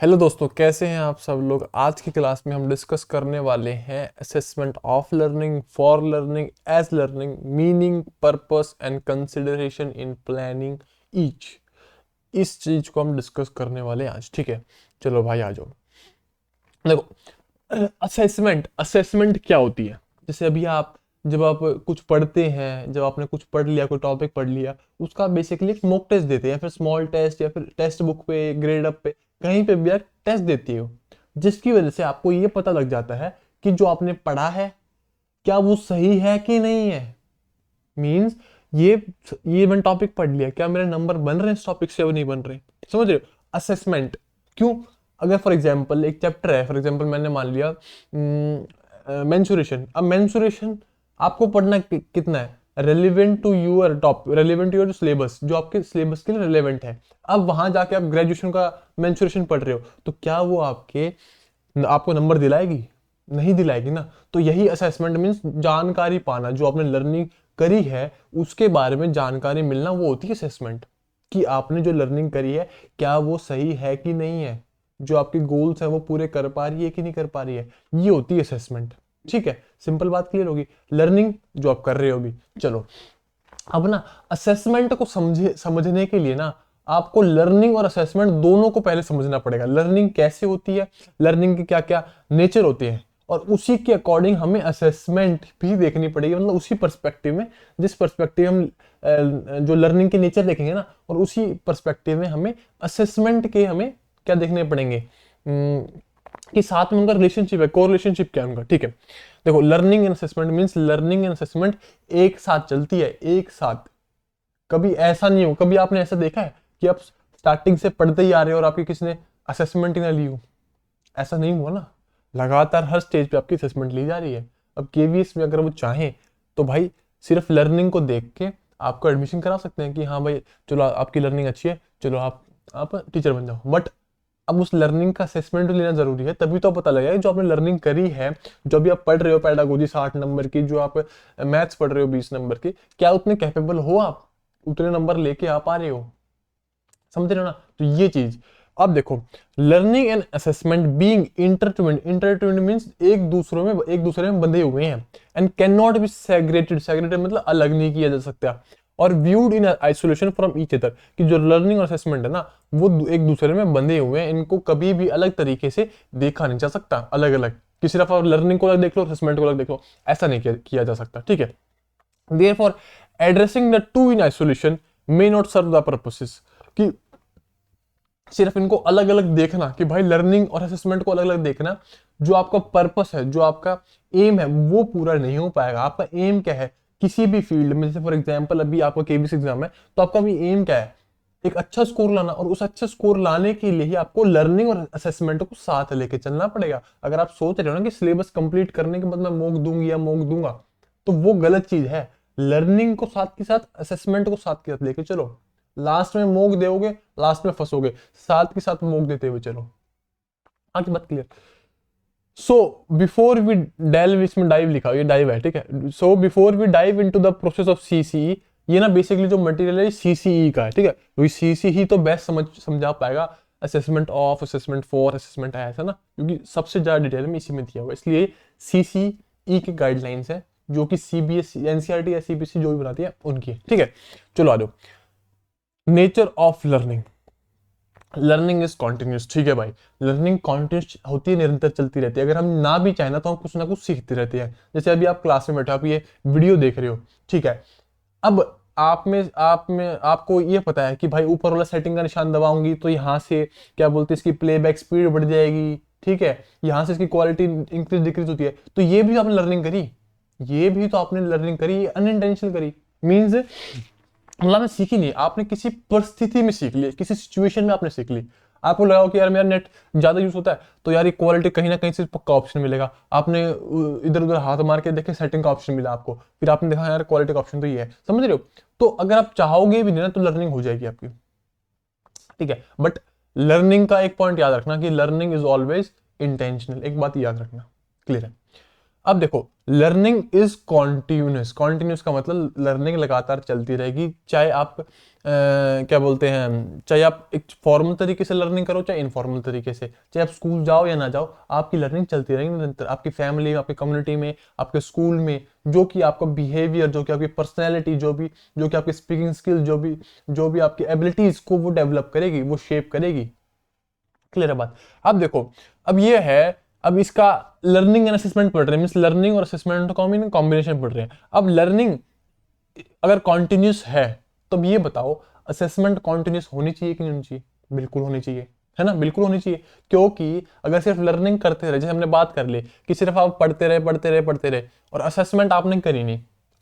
Hello दोस्तों, कैसे हैं आप सब लोग। आज की क्लास में हम डिस्कस करने वाले हैं assessment of learning, for learning, as learning, meaning, purpose and consideration in planning each. इस चीज को हम डिस्कस करने वाले हैं आज। ठीक है, चलो भाई आ जाओ। देखो, असेसमेंट असेसमेंट क्या होती है। जैसे अभी आप जब आप कुछ पढ़ते हैं, जब आपने कुछ पढ़ लिया, कोई टॉपिक पढ़ लिया, उसका बेसिकली एक मॉक टेस्ट देते हैं, या फिर स्मॉल टेस्ट, या फिर टेक्स्ट बुक पे, ग्रेड अप पे, कहीं पे भी आप टेस्ट देती हो, जिसकी वजह से आपको ये पता लग जाता है कि जो आपने पढ़ा है क्या वो सही है कि नहीं है। मीन्स ये ये मैंने टॉपिक पढ़ लिया, क्या मेरे नंबर बन रहे हैं इस टॉपिक से, वो नहीं बन रहे। समझ रहे हो? असेसमेंट क्यों? अगर फॉर एग्जांपल एक चैप्टर है, फॉर एग्जांपल मैंने मान लिया मेंसुरेशन। अब मेंसुरेशन आपको पढ़ना कितना है, relevant to your top, relevant to your syllabus, जो आपके सिलेबस के लिए रेलिवेंट है। अब वहां जाके आप ग्रेजुएशन का मेंसुरेशन पढ़ रहे हो, तो क्या वो आपको नंबर दिलाएगी? नहीं दिलाएगी ना। तो यही असेसमेंट मीन्स जानकारी पाना, जो आपने लर्निंग करी है उसके बारे में जानकारी मिलना, वो होती है असेसमेंट। कि आपने जो लर्निंग करी है क्या वो सही है कि नहीं है, जो आपके गोल्स हैं वो पूरे कर पा रही है कि नहीं कर पा रही है, ये होती है असेसमेंट। ठीक है, सिंपल बात क्लियर होगी। लर्निंग जो आप कर रहे हो अभी, चलो अब ना असेसमेंट को समझने के लिए ना आपको लर्निंग और असेसमेंट दोनों को पहले समझना पड़ेगा। लर्निंग कैसे होती है, लर्निंग के क्या क्या नेचर होते हैं, और उसी के अकॉर्डिंग हमें असेसमेंट भी देखनी पड़ेगी। मतलब उसी पर्सपेक्टिव में, जिस पर्सपेक्टिव हम जो लर्निंग के नेचर देखेंगे ना, और उसी पर्सपेक्टिव में हमें असेसमेंट के हमें क्या देखने पड़ेंगे, कि साथ में उनका रिलेशनशिप है, को रिलेशनशिप क्या है उनका। ठीक है, देखो learning and assessment means learning and assessment एक साथ चलती है, एक साथ। कभी ऐसा नहीं हो, कभी आपने ऐसा देखा है कि आप स्टार्टिंग से पढ़ते ही आ रहे हो और आपकी किसी ने असेसमेंट ही ना ली हो? ऐसा नहीं हुआ ना। लगातार हर स्टेज पे आपकी असेसमेंट ली जा रही है। अब केवीएस में अगर वो चाहें तो भाई सिर्फ लर्निंग को देख के आपको एडमिशन करा सकते हैं कि हाँ भाई चलो आपकी लर्निंग अच्छी है, चलो आप टीचर बन जाओ। बट अब उस लर्निंग का असेसमेंट लेना जरूरी है, तभी तो पता लगेगा जो आपने लर्निंग करी है। जो भी आप पढ़ रहे हो पेडागोजी 60 नंबर की, जो आप मैथ्स पढ़ रहे हो 20 नंबर की, क्या उतने कैपेबल हो आप, उतने नंबर लेके आप आ रहे हो? समझ रहे हो ना? तो ये चीज। अब देखो, learning and assessment being intertwined, intertwined means एक दूसरे में बंधे हुए हैं। And can not be segregated, segregated मतलब अलग नहीं किया जा सकता। और viewed in isolation from each other, कि जो लर्निंग और असेसमेंट है ना, वो एक दूसरे में बंधे हुए हैं, इनको कभी भी अलग तरीके से देखा नहीं जा सकता। अलग अलग कि सिर्फ आप लर्निंग को अलग देख लो, असेसमेंट को अलग देख लो, ऐसा नहीं किया जा सकता। ठीक है, therefore addressing the two in isolation may not serve the purposes। कि सिर्फ इनको अलग अलग देखना, कि भाई लर्निंग और असेसमेंट को अलग अलग देखना, जो आपका पर्पस है, जो आपका एम है, वो पूरा नहीं हो पाएगा। आपका एम क्या है किसी भी फील्ड में, जैसे फॉर एग्जांपल अभी आपका केबीसी एग्जाम है, तो आपका भी एम क्या है, एक अच्छा स्कोर लाना। और उस अच्छे स्कोर लाने के लिए ही आपको लर्निंग और असेसमेंट को साथ लेके चलना पड़ेगा। अगर आप सोच रहे हो ना कि सिलेबस कंप्लीट करने के बाद मैं मॉक दूंगी या मॉक दूंगा, तो वो गलत चीज है। लर्निंग को साथ के साथ, असेसमेंट को साथ के साथ लेके चलो। लास्ट में मॉक दोगे, लास्ट में फंसोगे। साथ के साथ मॉक देते हुए चलो। आगे बात clear? So before we delve, इसमें डाइव लिखा, ये डाइव है, ठीक है। So before we dive into the process of CCE, ये ना बेसिकली जो मटेरियल है सीसीई का है, ठीक है। क्योंकि सीसी ही तो बेस्ट समझा पाएगा assessment of, assessment for, assessment है, ऐसा ना, क्योंकि सबसे ज्यादा डिटेल में इसी में दिया हुआ। इसलिए सीसीई की गाइडलाइंस है, जो कि सीबीएसई, एनसीईआरटी या सीबीएसई जो भी बनाती है उनकी, ठीक है। चलो आ जाओ। Nature of learning, learning is continuous. ठीक है भाई, लर्निंग कॉन्टिन्यूस होती है, निरंतर चलती रहती है। अगर हम ना भी चाहे ना, तो हम कुछ ना कुछ सीखते रहते हैं। जैसे अभी आप क्लास में बैठे, आप ये वीडियो देख रहे हो, ठीक है। अब आप में आपको ये पता है कि भाई ऊपर वाला सेटिंग का निशान दबाऊंगी तो यहाँ से क्या बोलते हैं, इसकी प्लेबैक स्पीड बढ़ जाएगी, ठीक है। यहाँ से इसकी क्वालिटी इंक्रीज डिक्रीज होती है। तो ये भी आपने लर्निंग करी, ये भी तो आपने लर्निंग करी, अनइंटेंशनल करी। मीन्स मतलब आपने सीखी नहीं, आपने किसी परिस्थिति में सीख ली, किसी सिचुएशन में आपने सीख ली। आपको लगा कि यार मेरा नेट ज्यादा यूज होता है, तो यार ये क्वालिटी कहीं ना कहीं से पक्का ऑप्शन मिलेगा। आपने इधर उधर हाथ मार के देखे, सेटिंग का ऑप्शन मिला आपको, फिर आपने देखा यार क्वालिटी का ऑप्शन तो ये है। समझ रहे हो? तो अगर आप चाहोगे भी नहीं ना, तो लर्निंग हो जाएगी आपकी, ठीक है। बट लर्निंग का एक पॉइंट याद रखना कि लर्निंग इज ऑलवेज इंटेंशनल। एक बात याद रखना, क्लियर है? अब देखो, लर्निंग इज कॉन्टिन्यूस। कॉन्टिन्यूस का मतलब लर्निंग लगातार चलती रहेगी, चाहे आप क्या बोलते हैं, चाहे आप एक फॉर्मल तरीके से लर्निंग करो चाहे इनफॉर्मल तरीके से, चाहे आप स्कूल जाओ या ना जाओ, आपकी लर्निंग चलती रहेगी निरंतर। आपकी फैमिली में, आपकी कम्युनिटी में, आपके स्कूल में, जो कि आपका बिहेवियर, जो कि आपकी पर्सनैलिटी, जो कि आपकी स्पीकिंग स्किल, जो भी आपकी एबिलिटीज को वो डेवलप करेगी, वो शेप करेगी। क्लियर है बात। अब देखो, अब ये है, अब इसका लर्निंग एंड असेसमेंट पढ़ रहे हैं, मींस लर्निंग और असेसमेंट कॉम्बिनेशन पढ़ रहे हैं। अब लर्निंग अगर कॉन्टिन्यूस है तो अब ये बताओ, असेसमेंट कॉन्टिन्यूस होनी चाहिए कि नहीं होनी चाहिए? बिल्कुल होनी चाहिए, है ना, बिल्कुल होनी चाहिए। क्योंकि अगर सिर्फ लर्निंग करते रहे, जैसे हमने बात कर ली कि सिर्फ आप पढ़ते रहे और असेसमेंट आपने करी नहीं,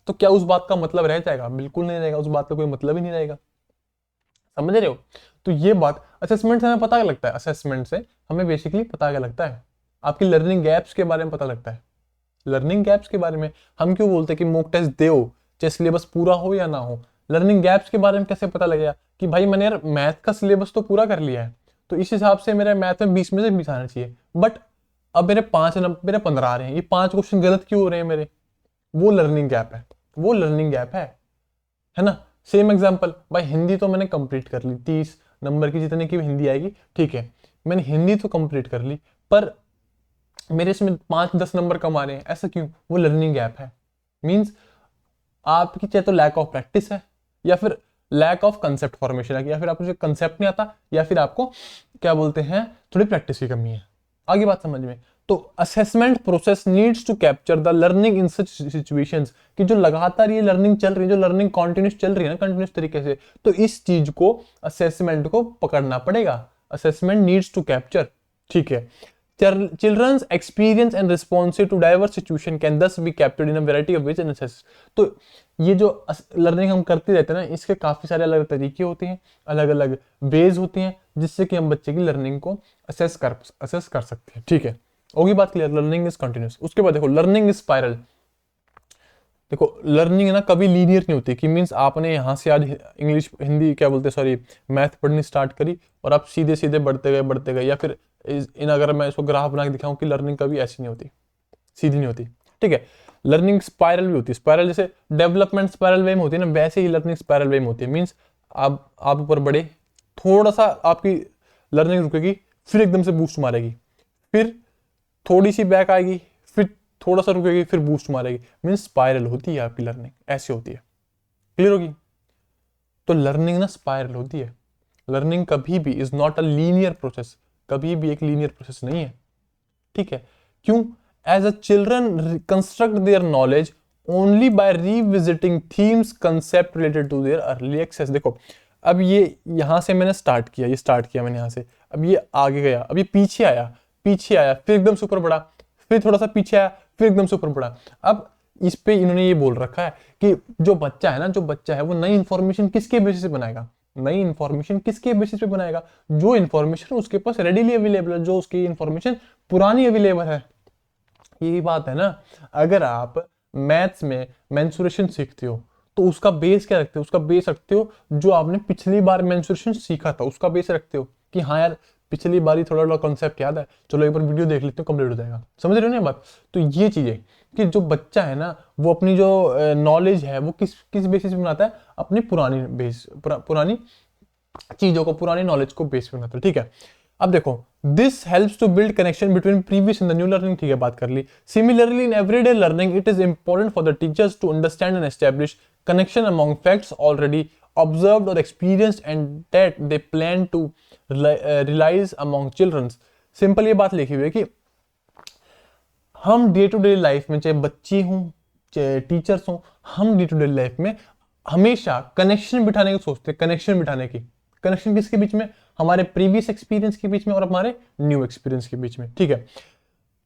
तो क्या उस बात का मतलब रह जाएगा? बिल्कुल नहीं रहेगा, उस बात का कोई मतलब ही नहीं रहेगा। समझ रहे हो? तो ये बात, असेसमेंट से हमें पता लगता है, असेसमेंट से हमें बेसिकली पता क्या लगता है, आपकी लर्निंग गैप्स के बारे में पता लगता है। लर्निंग गैप्स के बारे में हम क्यों बोलते हैं कि मॉक टेस्ट दो, चाहे सिलेबस पूरा हो या ना हो? लर्निंग गैप्स के बारे में कैसे पता लगेगा कि भाई मैंने यार मैथ का सिलेबस तो पूरा कर लिया है, तो इस हिसाब से मेरे मैथ में 20 में से 20 आना चाहिए, बट अब मेरे 5 नंबर, मेरे 15 आ रहे हैं, ये 5 क्वेश्चन गलत क्यों हो रहे हैं मेरे? वो लर्निंग गैप है, वो लर्निंग गैप है ना। सेम एग्जांपल, भाई हिंदी तो मैंने कंप्लीट कर ली, 30 नंबर की जितने की भी हिंदी आएगी, ठीक है, मैंने हिंदी तो कंप्लीट कर ली, पर मेरे इसमें 5-10 नंबर कम आ रहे हैं, ऐसा क्यों? वो लर्निंग गैप है। मींस आपकी चाहे तो लैक ऑफ प्रैक्टिस है, या फिर लैक ऑफ कंसेप्ट फॉर्मेशन है, या फिर आपको कंसेप्ट नहीं आता, या फिर आपको क्या बोलते हैं, थोड़ी प्रैक्टिस की कमी है। आगे बात समझ में? तो assessment process needs to capture the learning in such situations, कि जो लगातार ये लर्निंग चल रही है, जो लर्निंग कॉन्टिन्यूस चल रही है ना, कंटिन्यूस तरीके से, तो इस चीज को, असेसमेंट को पकड़ना पड़ेगा। असेसमेंट नीड्स टू कैप्चर, ठीक है। Children's experience and response to diverse situation can thus be captured in a variety of ways and assessed. तो ये जो लर्निंग हम करते रहते हैं ना, इसके काफी सारे अलग तरीके होते हैं, अलग अलग बेस होती हैं, जिससे कि हम बच्चे की लर्निंग को असेस कर सकते हैं, ठीक है। होगी बात क्लियर? Learning is continuous. उसके बाद देखो, लर्निंग इज स्पाइरल। देखो, लर्निंग है ना, कभी लीनियर नहीं होती, कि मींस आपने यहाँ से आज इंग्लिश, हिंदी क्या बोलते हैं, सॉरी, मैथ पढ़नी स्टार्ट करी और आप सीधे सीधे बढ़ते गए, या फिर अगर मैं इसको ग्राफ बना के दिखाऊं कि लर्निंग कभी ऐसी नहीं होती, सीधी नहीं होती, ठीक है। लर्निंग स्पाइरल भी होती है। स्पाइरल जैसे डेवलपमेंट स्पाइरल वे में होती है ना, वैसे ही लर्निंग स्पाइरल वे में होती है। मींस आप ऊपर बढ़े, थोड़ा सा आपकी लर्निंग रुकेगी, फिर एकदम से बूस्ट मारेगी, फिर थोड़ी सी बैक आएगी, फिर थोड़ा सा रुकेगी, फिर बूस्ट मारेगी। मींस स्पाइरल होती है आपकी लर्निंग, ऐसी होती है। क्लियर होगी? तो लर्निंग ना स्पाइरल होती है। लर्निंग कभी भी is not a linear process, कभी भी एक लीनियर प्रोसेस नहीं है, ठीक है। क्यों? As a children construct their knowledge only by revisiting themes concept related to their early access. देखो, अब ये यहां से मैंने स्टार्ट किया, ये स्टार्ट किया मैंने यहां से, अब ये आगे गया, अब ये पीछे आया, फिर एकदम से ऊपर बढ़ा, फिर थोड़ा सा पीछे आया, फिर एकदम से ऊपर बढ़ा। अब इस पे इन्होंने ये बोल रखा है कि जो बच्चा है ना, जो बच्चा है वो नई इंफॉर्मेशन किसके बेसिस पे बनाएगा? नई इंफॉर्मेशन किसके बेसिस पे बनाएगा? जो इंफॉर्मेशन उसके पास रेडीली अवेलेबल है, जो उसकी इंफॉर्मेशन पुरानी अवेलेबल है। यही बात है ना। अगर आप मैथ्स में मेंसुरेशन सीखते हो तो उसका बेस क्या रखते हो? उसका बेस रखते हो जो आपने पिछली बार मेंसुरेशन सीखा था, उसका बेस रखते हो कि हाँ यार पिछली बार ही थोड़ा थोड़ा कॉन्सेप्ट याद है, चलो एक बार वीडियो देख लेते हो, कंप्लीट हो जाएगा। समझ रहे हो ना बात? तो ये चीजें कि जो बच्चा है ना, वो अपनी जो नॉलेज है वो किस किस बेसिस पे बनाता है? अपनी पुरानी चीजों को, पुरानी नॉलेज को बेस पे बनाता है, ठीक है। अब देखो, this helps to build connection between previous and the new learning, ठीक है, बात कर ली। Similarly in everyday learning it is important for the teachers to understand and establish connection among facts already observed or experienced and that they plan to realize among children। Simple ये बात लिखी हुई है कि हम डे टू डे लाइफ में, चाहे बच्चे हों चाहे टीचर्स हों, हम डे टू डे लाइफ में हमेशा कनेक्शन बिठाने की सोचते हैं। कनेक्शन किसके बीच में? हमारे प्रीवियस एक्सपीरियंस के बीच में और हमारे न्यू एक्सपीरियंस के बीच में, ठीक है।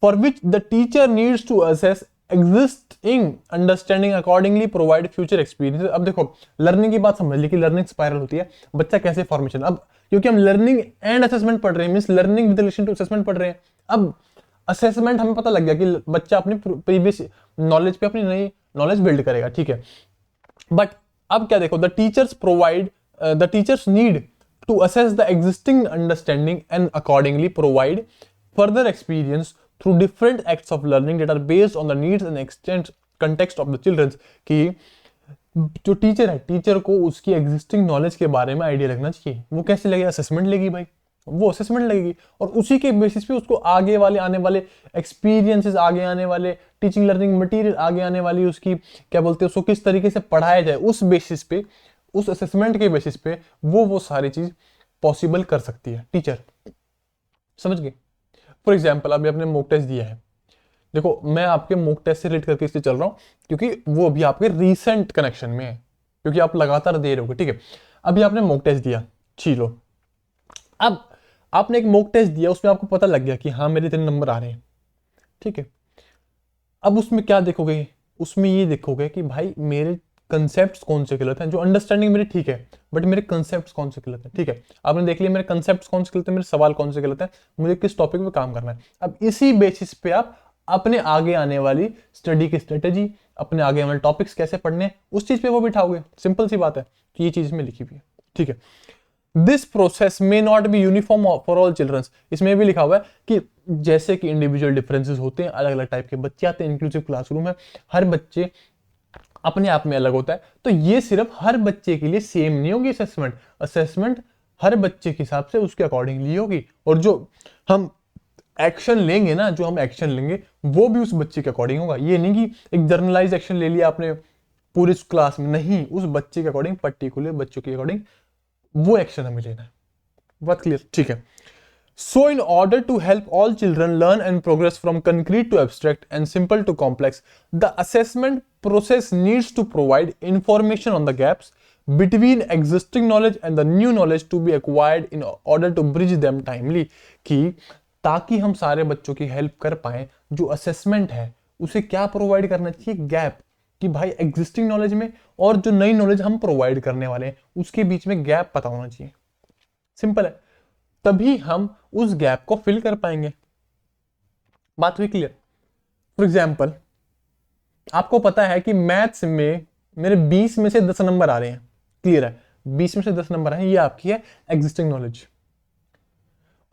For which the teacher needs to assess existing understanding accordingly provide future experience। अब देखो, लर्निंग की बात समझ ली कि लर्निंग स्पाइरल होती है, बच्चा कैसे फॉर्मेशन। अब क्योंकि हम लर्निंग एंड असेसमेंट पढ़ रहे हैं, means learning with relation to assessment पढ़ रहे हैं। अब असेसमेंट हमें पता लग गया कि बच्चा अपनी प्रीवियस नॉलेज पे अपनी नई नॉलेज बिल्ड करेगा, ठीक है। बट अब क्या देखो, the teachers need to assess the existing understanding and accordingly provide further experience through different acts of learning that are based on the needs and extent context of the children's. कि जो teacher है, teacher को उसकी existing knowledge के बारे में idea रखना चाहिए। वो कैसे लगेगा? असेसमेंट लेगी भाई, वो असेसमेंट लगेगी और उसी के बेसिस पे उसको आगे वाले आने वाले एक्सपीरियंसेस, आगे आने वाले टीचिंग लर्निंग मटेरियल, आगे आने वाली उसकी क्या बोलते हैं उसको किस तरीके से पढ़ाया जाए, उस बेसिस पे, उस असेसमेंट के बेसिस पे वो सारी चीज पॉसिबल कर सकती है टीचर। समझ गए? फॉर एग्जाम्पल अभी आपने मॉक टेस्ट दिया है, देखो मैं आपके मॉक टेस्ट से रिलेट करके इसलिए चल रहा हूँ क्योंकि वो भी आपके रीसेंट कनेक्शन में है, क्योंकि आप लगातार दे रहे हो। ठीक है, अभी आपने मॉक टेस्ट दिया, चलो अब आपने एक मॉक टेस्ट दिया, उसमें आपको पता लग गया कि हाँ मेरे इतने नंबर आ रहे हैं। ठीक है, अब उसमें क्या देखोगे? उसमें ये देखोगे कि भाई मेरे कंसेप्ट्स कौन से गलत हैं, जो अंडरस्टैंडिंग मेरी ठीक है बट मेरे कंसेप्ट्स कौन से गलत हैं। ठीक है, आपने देख लिया मेरे कंसेप्ट्स कौन से गलत हैं, मेरे सवाल कौन से गलत हैं, मुझे किस टॉपिक पे काम करना है। अब इसी बेसिस पे आप अपने आगे आने वाली स्टडी की स्ट्रेटेजी, अपने आगे आने वाले टॉपिक्स कैसे पढ़ने, उस चीज पे वो बिठाओगे। सिंपल सी बात है कि ये चीज में लिखी हुई है। ठीक है, this process may not be uniform for all childrens. इसमें भी लिखा हुआ है कि जैसे कि इंडिविजुअल डिफरेंसेस होते हैं, अलग अलग टाइप के बच्चे आते हैं, इंक्लूसिव क्लासरूम है, हर बच्चे अपने आप में अलग होता है, तो ये सिर्फ हर बच्चे के लिए सेम नहीं होगी असेसमेंट। असेसमेंट हर बच्चे के हिसाब से उसके अकॉर्डिंगली होगी, और जो हम एक्शन लेंगे ना, जो हम एक्शन लेंगे वो भी उस बच्चे के अकॉर्डिंग होगा। ये नहीं कि एक जर्नलाइज एक्शन ले लिया आपने पूरी क्लास में, नहीं, उस बच्चे के अकॉर्डिंग, पर्टिकुलर बच्चों के अकॉर्डिंग वो एक्शन हमें लेना है। बात क्लियर? ठीक है, so in order to help all children learn and progress from concrete to abstract and simple to complex, the assessment process needs to provide information on the gaps between existing knowledge and the new knowledge to be acquired in order to bridge them timely। कि ताकि हम सारे बच्चों की help कर पाए, जो assessment है उसे क्या प्रोवाइड करना चाहिए? गैप। कि भाई एग्जिस्टिंग नॉलेज में और जो नई नॉलेज हम प्रोवाइड करने वाले हैं उसके बीच में गैप पता होना चाहिए। सिंपल है, तभी हम उस गैप को फिल कर पाएंगे। बात हुई क्लियर? फॉर एग्जाम्पल आपको पता है कि मैथ्स में मेरे 20 में से 10 नंबर आ रहे हैं, क्लियर है, 20 में से 10 नंबर है, ये आपकी है एग्जिस्टिंग नॉलेज।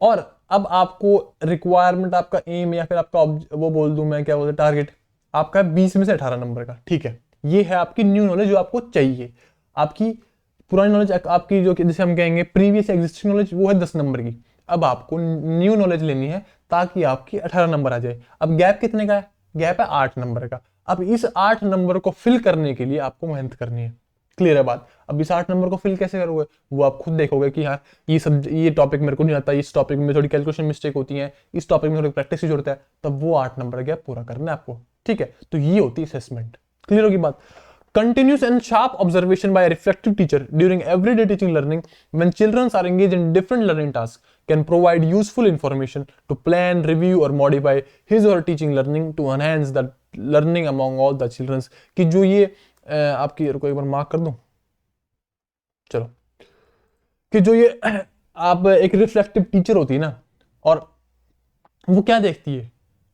और अब आपको रिक्वायरमेंट, आपका एम या फिर आपका वो बोल दूं मैं क्या बोलते टारगेट, आपका 20 में से 18 नंबर का। ठीक है, ये है आपकी न्यू नॉलेज जो आपको चाहिए। आपकी पुरानी नॉलेज, आपकी जो जिसे हम कहेंगे प्रीवियस एग्जिस्टिंग नॉलेज, वो है 10 नंबर की। अब आपको न्यू नॉलेज लेनी है ताकि आपकी 18 नंबर आ जाए। अब गैप कितने का है? गैप है 8 नंबर का। अब इस 8 नंबर को फिल करने के लिए आपको मेहनत करनी है। क्लियर है बात? अब इस 8 नंबर को फिल कैसे करोगे वो आप खुद देखोगे कि हाँ ये टॉपिक मेरे को नहीं आता, इस टॉपिक में थोड़ी कैलकुलेशन मिस्टेक होती है, इस टॉपिक में थोड़ी प्रैक्टिस की जरूरत है, तब वो 8 नंबर गैप पूरा करना है आपको। ठीक है, तो ये होती है असेसमेंट। क्लियर होगी बात? Continuous and sharp observation by a reflective teacher during everyday teaching learning when children are engaged in different learning tasks can provide useful information to plan, review or modify his or her teaching learning to enhance the learning among all the children। कि जो ये आपकी को एक बार mark कर दूं, चलो, कि जो ये आप एक रिफ्लेक्टिव टीचर होती है ना, और वो क्या देखती है,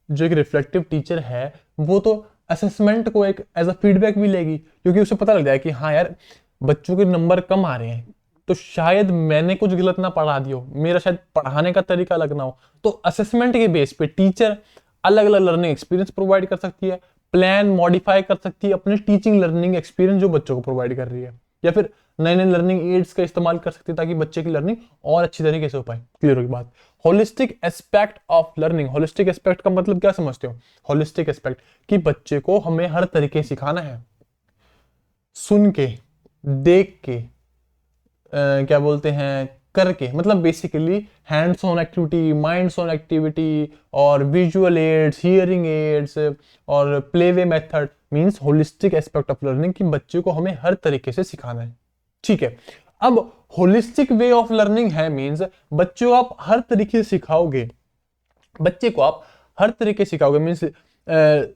जो एक रिफ्लेक्टिव टीचर है वो तो असेसमेंट को एक एज अ फीडबैक भी लेगी, क्योंकि उसे पता लग जाए कि हाँ यार बच्चों के नंबर कम आ रहे हैं, तो शायद मैंने कुछ गलत ना पढ़ा दियो, मेरा शायद पढ़ाने का तरीका अलग ना हो। तो असेसमेंट के बेस पे टीचर अलग अलग लर्निंग एक्सपीरियंस प्रोवाइड कर सकती है, प्लान मॉडिफाई कर सकती है अपने टीचिंग लर्निंग एक्सपीरियंस जो बच्चों को प्रोवाइड कर रही है, या फिर नए नए लर्निंग एड्स का इस्तेमाल कर सकती है ताकि बच्चे की लर्निंग और अच्छी तरीके से हो पाए। क्लियर होगी बात? Holistic aspect of learning. Holistic aspect का मतलब क्या समझते हो? होलिस्टिक एस्पेक्ट कि बच्चे को हमें हर तरीके सिखाना है, सुन के, देख के, क्या बोलते हैं, करके, मतलब basically hands on activity, minds on activity, और विजुअल एड्स, हियरिंग एड्स, और playway method, means holistic aspect of learning कि बच्चे को हमें हर तरीके से सिखाना है। ठीक है, अब होलिस्टिक वे ऑफ लर्निंग है मींस बच्चों को आप हर तरीके से सिखाओगे, बच्चे को आप हर तरीके से सिखाओगे, मींस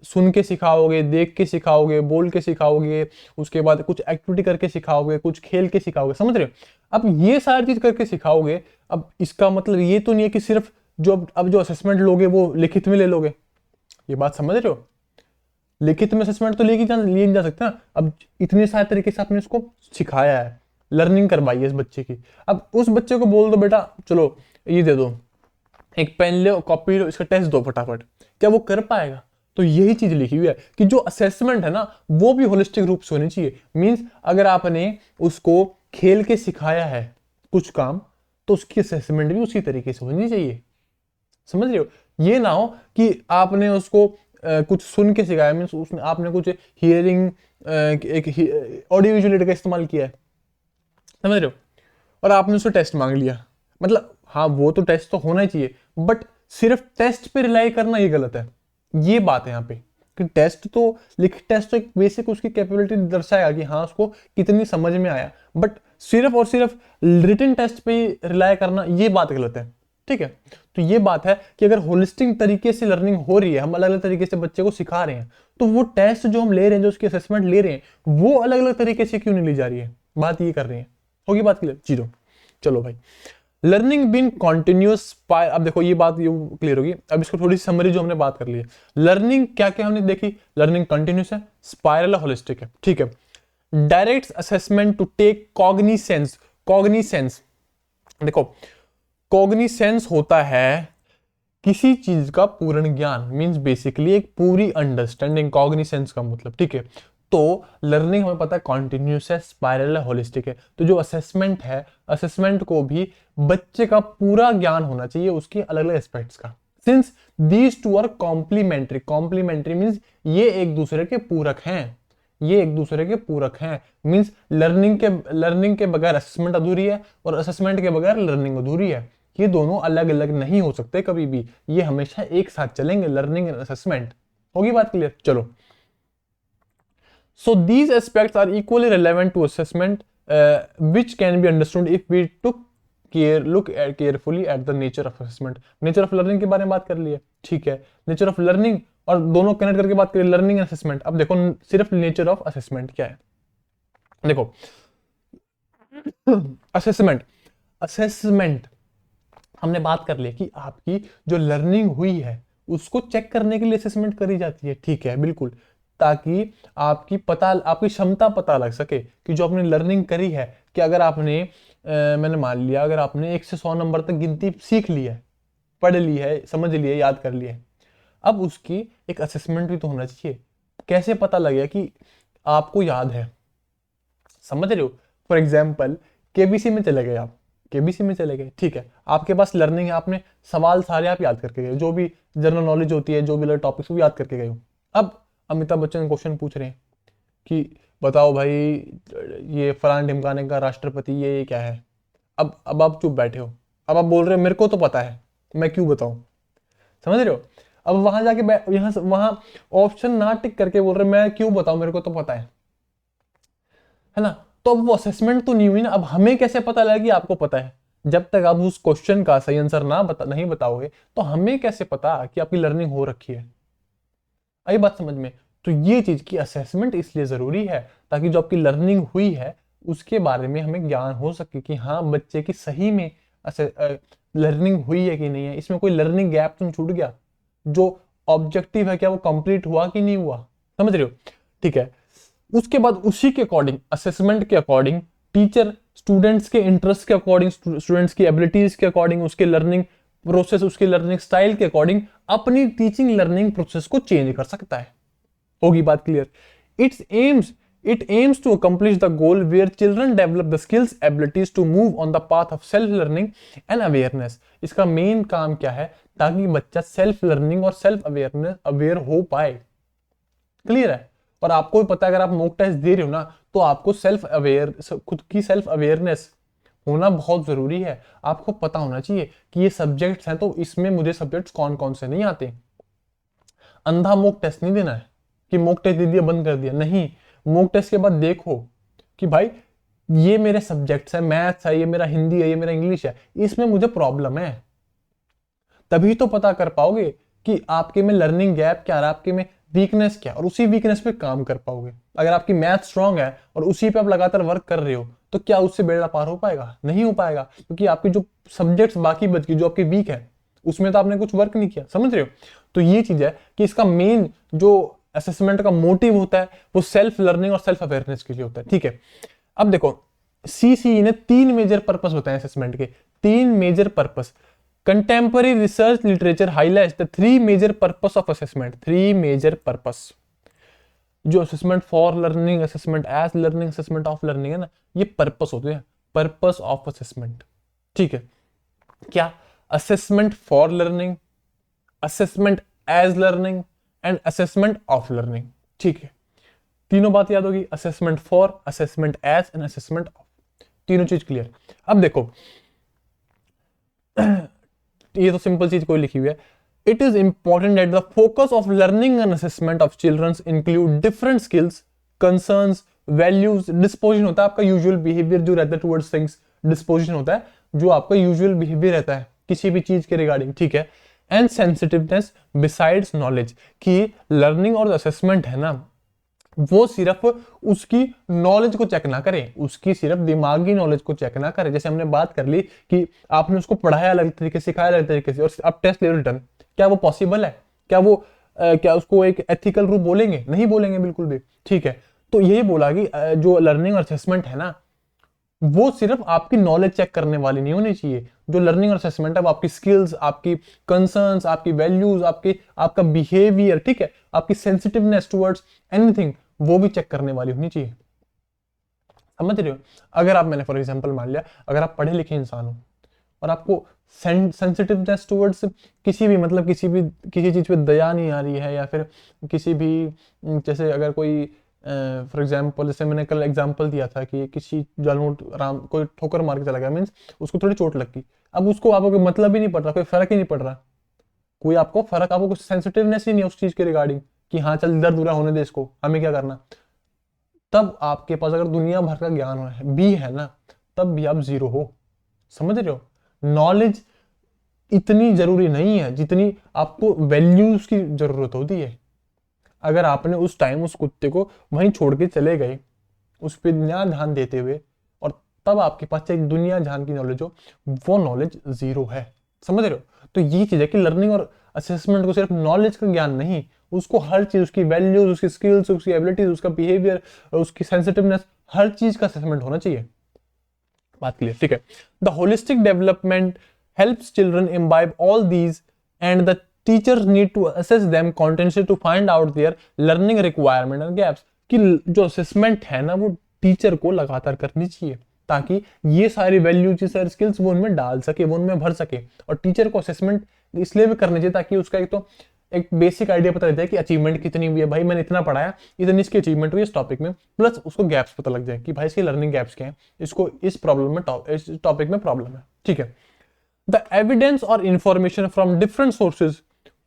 सुन के सिखाओगे, देख के सिखाओगे, बोल के सिखाओगे, उसके बाद कुछ एक्टिविटी करके सिखाओगे, कुछ खेल के सिखाओगे, समझ रहे हो? अब ये सारी चीज करके सिखाओगे। अब इसका मतलब ये तो नहीं है कि सिर्फ जो अब जो असेसमेंट लोगे वो लिखित में ले लोगे, ये बात समझ रहे हो? लिखित में असेसमेंट तो लिए नहीं जा सकता। अब इतने सारे तरीके से आपने उसको सिखाया है, लर्निंग करवाई है इस बच्चे की। अब उस बच्चे को बोल दो बेटा चलो ये दे दो, एक पेन लो, कॉपी लो, इसका टेस्ट दो फटाफट, क्या वो कर पाएगा? तो यही चीज लिखी हुई है कि जो असेसमेंट है ना वो भी होलिस्टिक रूप से होनी चाहिए। मींस अगर आपने उसको खेल के सिखाया है कुछ काम, तो उसकी असेसमेंट भी उसी तरीके से होनी चाहिए। समझ रहे हो? ये ना हो कि आपने उसको कुछ सुन के सिखाया, मीन्स उसने आपने कुछ हियरिंग एक ऑडियो विजुअल का इस्तेमाल किया है, समझ रहे हो, और आपने उससे टेस्ट मांग लिया। मतलब हाँ वो तो टेस्ट तो होना ही चाहिए, बट सिर्फ टेस्ट पे रिलाई करना ये गलत है। ये बात है यहाँ पे कि टेस्ट तो एक बेसिक उसकी कैपेबिलिटी दर्शाएगा कि हाँ उसको कितनी समझ में आया, बट सिर्फ और सिर्फ रिटन टेस्ट पे रिलाई करना ये बात गलत है। ठीक है, तो ये बात है कि अगर होलिस्टिक तरीके से लर्निंग हो रही है, हम अलग अलग तरीके से बच्चे को सिखा रहे हैं, तो वो टेस्ट जो हम ले रहे हैं, जो उसकी असेसमेंट ले रहे हैं, वो अलग अलग तरीके से क्यों नहीं ली जा रही है? बात ये कर रही है। होगी बात क्लियर? जीरो। चलो भाई, लर्निंग बीन कॉन्टिन्यूस। अब देखो ये बात ये क्लियर होगी। अब इसको थोड़ी सी समरी जो हमने बात कर ली है, लर्निंग क्या क्या हमने देखी, लर्निंग कंटिन्यूस है, स्पाइरल है, होलिस्टिक है। ठीक है, direct assessment to take cognisance. Cognisance देखो, कॉग्निसेंस होता है किसी चीज का पूर्ण ज्ञान, मींस बेसिकली एक पूरी अंडरस्टैंडिंग, कॉग्निसेंस का मतलब। ठीक है, तो लर्निंग हमें पता है कॉन्टिन्यूस है, स्पाइरल है, होलिस्टिक है। तो जो असेसमेंट है, असेसमेंट को भी बच्चे का पूरा ज्ञान होना चाहिए उसके अलग अलग एस्पेक्ट्स का। Since these two are complementary, complementary means ये एक दूसरे के पूरक हैं, ये एक दूसरे के पूरक हैं। मींस लर्निंग के बगैर असेसमेंट अधूरी है, और असेसमेंट के बगैर लर्निंग अधूरी है। ये दोनों अलग अलग नहीं हो सकते कभी भी, ये हमेशा एक साथ चलेंगे, लर्निंग एंड असेसमेंट। होगी बात क्लियर? चलो, so these aspects are equally relevant to assessment, which can be understood if we look carefully at the nature of assessment. nature of learning के बारे में बात कर लिए, ठीक है, nature of learning और दोनों कनेक्ट करके बात करें, लर्निंग एंड असेसमेंट। अब देखो सिर्फ नेचर ऑफ असेसमेंट क्या है। देखो असेसमेंट, असेसमेंट हमने बात कर लिया कि आपकी जो लर्निंग हुई है उसको चेक करने के लिए असेसमेंट करी जाती है। ठीक है, बिल्कुल, ताकि आपकी क्षमता पता लग सके कि जो आपने लर्निंग करी है, कि अगर आपने मैंने मान लिया अगर आपने 1 से 100 नंबर तक गिनती सीख ली है, पढ़ ली है, समझ ली है, याद कर लिया है, अब उसकी एक असेसमेंट भी तो होना चाहिए। कैसे पता लगेगा कि आपको याद है? समझ रहे हो? फॉर एग्जाम्पल केबीसी में चले गए आप, केबीसी में चले गए, ठीक है, आपके पास लर्निंग है, आपने सवाल सारे आप याद करके गए, जो भी जनरल नॉलेज होती है, जो भी टॉपिक्स वो याद करके गए हो। अब अमिताभ बच्चन क्वेश्चन पूछ रहे हैं कि बताओ भाई ये फलान ढिमकाने का राष्ट्रपति ये क्या है। अब आप चुप बैठे हो, अब आप बोल रहे हो मेरे को तो पता है, मैं क्यों बताऊं? समझ रहे हो? अब वहां जाके यहाँ वहां ऑप्शन ना टिक करके बोल रहे मैं क्यों बताऊं, मेरे को तो पता है ना? तो अब वो असेसमेंट तो नहीं हुई ना। अब हमें कैसे पता लगा कि आपको पता है? जब तक आप उस क्वेश्चन का सही आंसर नहीं बताओगे, तो हमें कैसे पता कि आपकी लर्निंग हो रखी है? आई बात समझ में? तो ये चीज की असेसमेंट इसलिए जरूरी है ताकि जो आपकी लर्निंग हुई है उसके बारे में हमें ज्ञान हो सके कि हाँ बच्चे की सही में लर्निंग हुई है कि नहीं है, इसमें कोई लर्निंग गैप तो छूट गया, जो ऑब्जेक्टिव है क्या वो कंप्लीट हुआ कि नहीं हुआ। समझ रहे हो? ठीक है, उसके बाद उसी के अकॉर्डिंग, असेसमेंट के अकॉर्डिंग, टीचर स्टूडेंट्स के इंटरेस्ट के अकॉर्डिंग, स्टूडेंट्स की एबिलिटीज के अकॉर्डिंग, उसके लर्निंग प्रोसेस, उसके लर्निंग स्टाइल के अकॉर्डिंग अपनी टीचिंग लर्निंग प्रोसेस को चेंज कर सकता है। होगी बात clear? It aims to accomplish the goal where children develop the skills abilities to move on the path of self learning and awareness. इसका मेन काम क्या है? ताकि बच्चा सेल्फ लर्निंग और सेल्फ अवेयरनेस अवेयर हो पाए। क्लियर है? और आपको भी पता है अगर आप मॉक टेस्ट दे रहे हो ना, तो आपको खुद की सेल्फ अवेयरनेस होना बहुत जरूरी है। आपको पता होना चाहिए कि ये सब्जेक्ट्स हैं, तो इसमें मुझे सब्जेक्ट्स कौन कौन से नहीं आते। अंधा मॉक टेस्ट नहीं देना है कि मॉक टेस्ट दे दिया बंद कर दिया, नहीं। मॉक टेस्ट के बाद देखो कि भाई ये मेरे सब्जेक्ट्स है, मैथ्स है, ये मेरा हिंदी है, ये मेरा इंग्लिश है, इसमें मुझे प्रॉब्लम है। तभी तो पता कर पाओगे कि आपके में लर्निंग गैप क्या है, आपके में वीकनेस क्या, और उसी वीकनेस पे काम कर पाओगे। अगर आपकी मैथ स्ट्रांग है और उसी पे आप लगातार वर्क कर रहे हो, तो क्या उससे बेड़ा पार हो पाएगा? नहीं हो पाएगा, क्योंकि आपकी जो सब्जेक्ट्स बाकी बच गई, जो आपकी वीक है, उसमें तो आपने कुछ वर्क नहीं किया। समझ रहे हो? तो ये चीज है कि इसका मेन जो असेसमेंट का मोटिव होता है वो सेल्फ लर्निंग और सेल्फ अवेयरनेस के लिए होता है। ठीक है, अब देखो सीसीई ने 3 मेजर पर्पस बताए असेसमेंट के, 3 major purpose. Contemporary research literature highlights the three major purpose of assessment. Three major purpose जो assessment for learning, assessment as learning, assessment of learning है ना, ये पर्पस होते हैं, पर्पस ऑफ असेसमेंट। ठीक है, क्या? Assessment for learning, assessment as learning and assessment of learning. ठीक है, तीनों बात याद होगी, assessment for, assessment as and assessment of, तीनों चीज क्लियर। अब देखो ये तो सिंपल चीज कोई लिखी हुई है। It is important that the focus of learning and assessment of childrens include different skills, concerns, values, disposition होता है आपका यूजुअल बिहेवियर जो रहता है टुवर्ड्स थिंग्स, डिस्पोजिशन होता है जो आपका यूजुअल बिहेवियर रहता है किसी भी चीज के रिगार्डिंग। ठीक है, एंड सेंसिटिवनेस बिसाइड्स नॉलेज, कि लर्निंग और असेसमेंट है ना वो सिर्फ उसकी नॉलेज को चेक ना करे, उसकी सिर्फ दिमागी नॉलेज को चेक ना करे। जैसे हमने बात कर ली कि आपने उसको पढ़ाया अलग तरीके से, सिखाया अलग तरीके से, और अब टेस्ट ले रिटर्न, क्या वो पॉसिबल है? क्या वो क्या उसको एक एथिकल रूप बोलेंगे? नहीं बोलेंगे बिल्कुल भी। ठीक है, तो यही बोला कि जो लर्निंग और असेसमेंट है ना वो सिर्फ आपकी नॉलेज चेक करने वाली नहीं होनी चाहिए। जो लर्निंग और असेसमेंट है वो आपकी स्किल्स, आपकी कंसर्न्स, आपकी वैल्यूज, आपका बिहेवियर, ठीक है, आपकी सेंसिटिवनेस टुवर्ड्स एनीथिंग, वो भी चेक करने वाली होनी चाहिए। समझ रहे हो? अगर आप, मैंने फॉर एग्जांपल मान लिया, अगर आप पढ़े लिखे इंसान हो और आपको सेंसिटिवनेस टुवर्ड्स किसी भी, मतलब किसी चीज पे दया नहीं आ रही है, या फिर किसी भी, जैसे अगर कोई फॉर एग्जाम्पल, जैसे मैंने कल एग्जाम्पल दिया था कि किसी जानवर राम कोई ठोकर मार के चला गया, मीन्स उसको थोड़ी चोट लग गई, अब उसको आपको कोई मतलब ही नहीं पड़ रहा, कोई फर्क ही नहीं पड़ रहा, कोई आपको फर्क, आपको कुछ सेंसिटिवनेस ही नहीं है उस चीज के रिगार्डिंग कि हाँ चल दर्द बुरा होने दे इसको, हमें क्या करना। तब आपके पास अगर दुनिया भर का ज्ञान भी है ना, तब भी आप जीरो हो। समझ रहे हो? नॉलेज इतनी जरूरी नहीं है जितनी आपको वैल्यूज की जरूरत होती है। अगर आपने उस टाइम उस कुत्ते को वहीं छोड़ के चले गए, उस पर नया ध्यान देते हुए, और तब आपके पास एक दुनिया जहान की नॉलेज हो, वो नॉलेज जीरो है। समझ रहे हो? तो ये चीज है कि लर्निंग और असेसमेंट को सिर्फ नॉलेज का ज्ञान नहीं, उसको हर चीज, उसकी वैल्यूज, उसकी स्किल्स, उसकी एबिलिटीज, उसका बिहेवियर, उसकी सेंसिटिवनेस, हर चीज का असेसमेंट होना चाहिए। बात क्लियर? ठीक है। The holistic development helps children imbibe all these and the teachers need to assess them continuously to find out their learning requirement and gaps. कि जो असेसमेंट है ना वो टीचर को लगातार करनी चाहिए, ताकि ये सारी वैल्यूज, ये सारी स्किल्स वो उनमें डाल सके, वो उनमें भर सके। और टीचर को असेसमेंट इसलिए भी करनी चाहिए ताकि उसका एक बेसिक आइडिया पता लग जाए कि अचीवमेंट कितनी हुई है, भाई मैंने इतना पढ़ाया, इतनी इसकी अचीवमेंट हुई इस टॉपिक में, प्लस उसको गैप्स पता लग जाए कि भाई इसकी लर्निंग गैप्स क्या है, इसको इस प्रॉब्लम में, इस टॉपिक में प्रॉब्लम है। ठीक है। द एविडेंस और information from different sources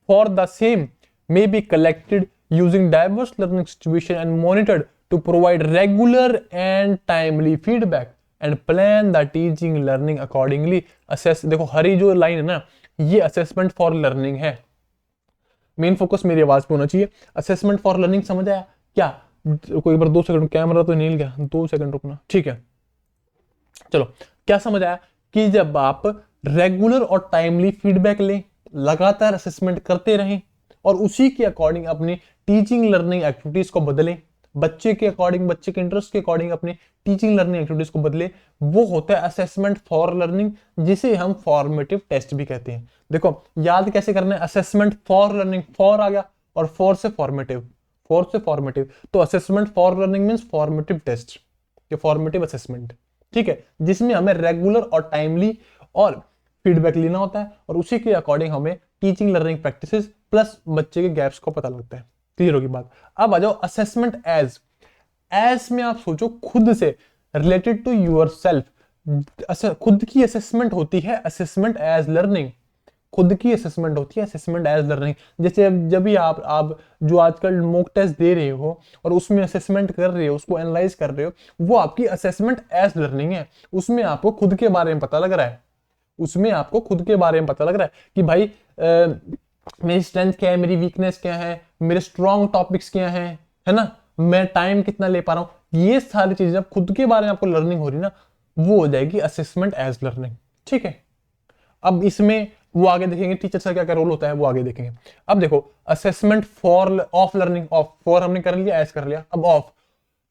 for the same may be collected using diverse learning situation and monitored to provide regular and timely feedback and plan the teaching learning accordingly. Assess, देखो हरी जो line है ना, ये assessment for learning है। Main focus मेरी आवाज पे होना चाहिए। असेसमेंट फॉर लर्निंग समझ आया क्या? कोई बार 2 सेकंड, कैमरा तो नहीं गया, 2 सेकंड रुकना। ठीक है, चलो, क्या समझ आया? कि जब आप रेगुलर और टाइमली फीडबैक लें, लगातार असेसमेंट करते रहें, और उसी के अकॉर्डिंग अपनी टीचिंग लर्निंग एक्टिविटीज को बदलें, बच्चे के अकॉर्डिंग, बच्चे के इंटरेस्ट के अकॉर्डिंग अपनी टीचिंग लर्निंग एक्टिविटीज को बदले, वो होता है असेसमेंट फॉर लर्निंग, जिसे हम फॉर्मेटिव टेस्ट भी कहते हैं। देखो याद कैसे करना है, असेसमेंट फॉर लर्निंग, फॉर आ गया, और फॉर से फॉर्मेटिव, तो assessment for learning means formative test या फॉर्मेटिव असेसमेंट। ठीक है, जिसमें हमें रेगुलर और टाइमली और फीडबैक लेना होता है, और उसी के अकॉर्डिंग हमें टीचिंग लर्निंग प्रैक्टिसेस प्लस बच्चे के गैप्स को पता लगता है। क्लियर होगी बात? अब आ जाओ असेसमेंट एज में आप सोचो खुद से, रिलेटेड टू योर सेल्फ। खुद की असेसमेंट होती है असेसमेंट एज लर्निंग, खुद की असेसमेंट होती है असेसमेंट एज लर्निंग। जैसे जब भी आप जो आजकल मॉक टेस्ट दे रहे हो और उसमें असेसमेंट कर रहे हो, उसको एनालाइज कर रहे हो, वो आपकी असेसमेंट एज लर्निंग है। उसमें आपको खुद के बारे में पता लग रहा है, उसमें आपको खुद के बारे में पता लग रहा है कि भाई मेरी स्ट्रेंथ क्या है, मेरी वीकनेस क्या है, मेरे स्ट्रॉन्ग टॉपिक्स क्या है ना, मैं टाइम कितना ले पा रहा हूं। ये सारी चीजें जब खुद के बारे में आपको लर्निंग हो रही ना, वो हो जाएगी असेसमेंट एज लर्निंग। ठीक है, अब इसमें वो आगे देखेंगे टीचर का क्या क्या रोल होता है, वो आगे देखेंगे। अब देखो assessment for of learning, of for हमने कर लिया, एज कर लिया, अब ऑफ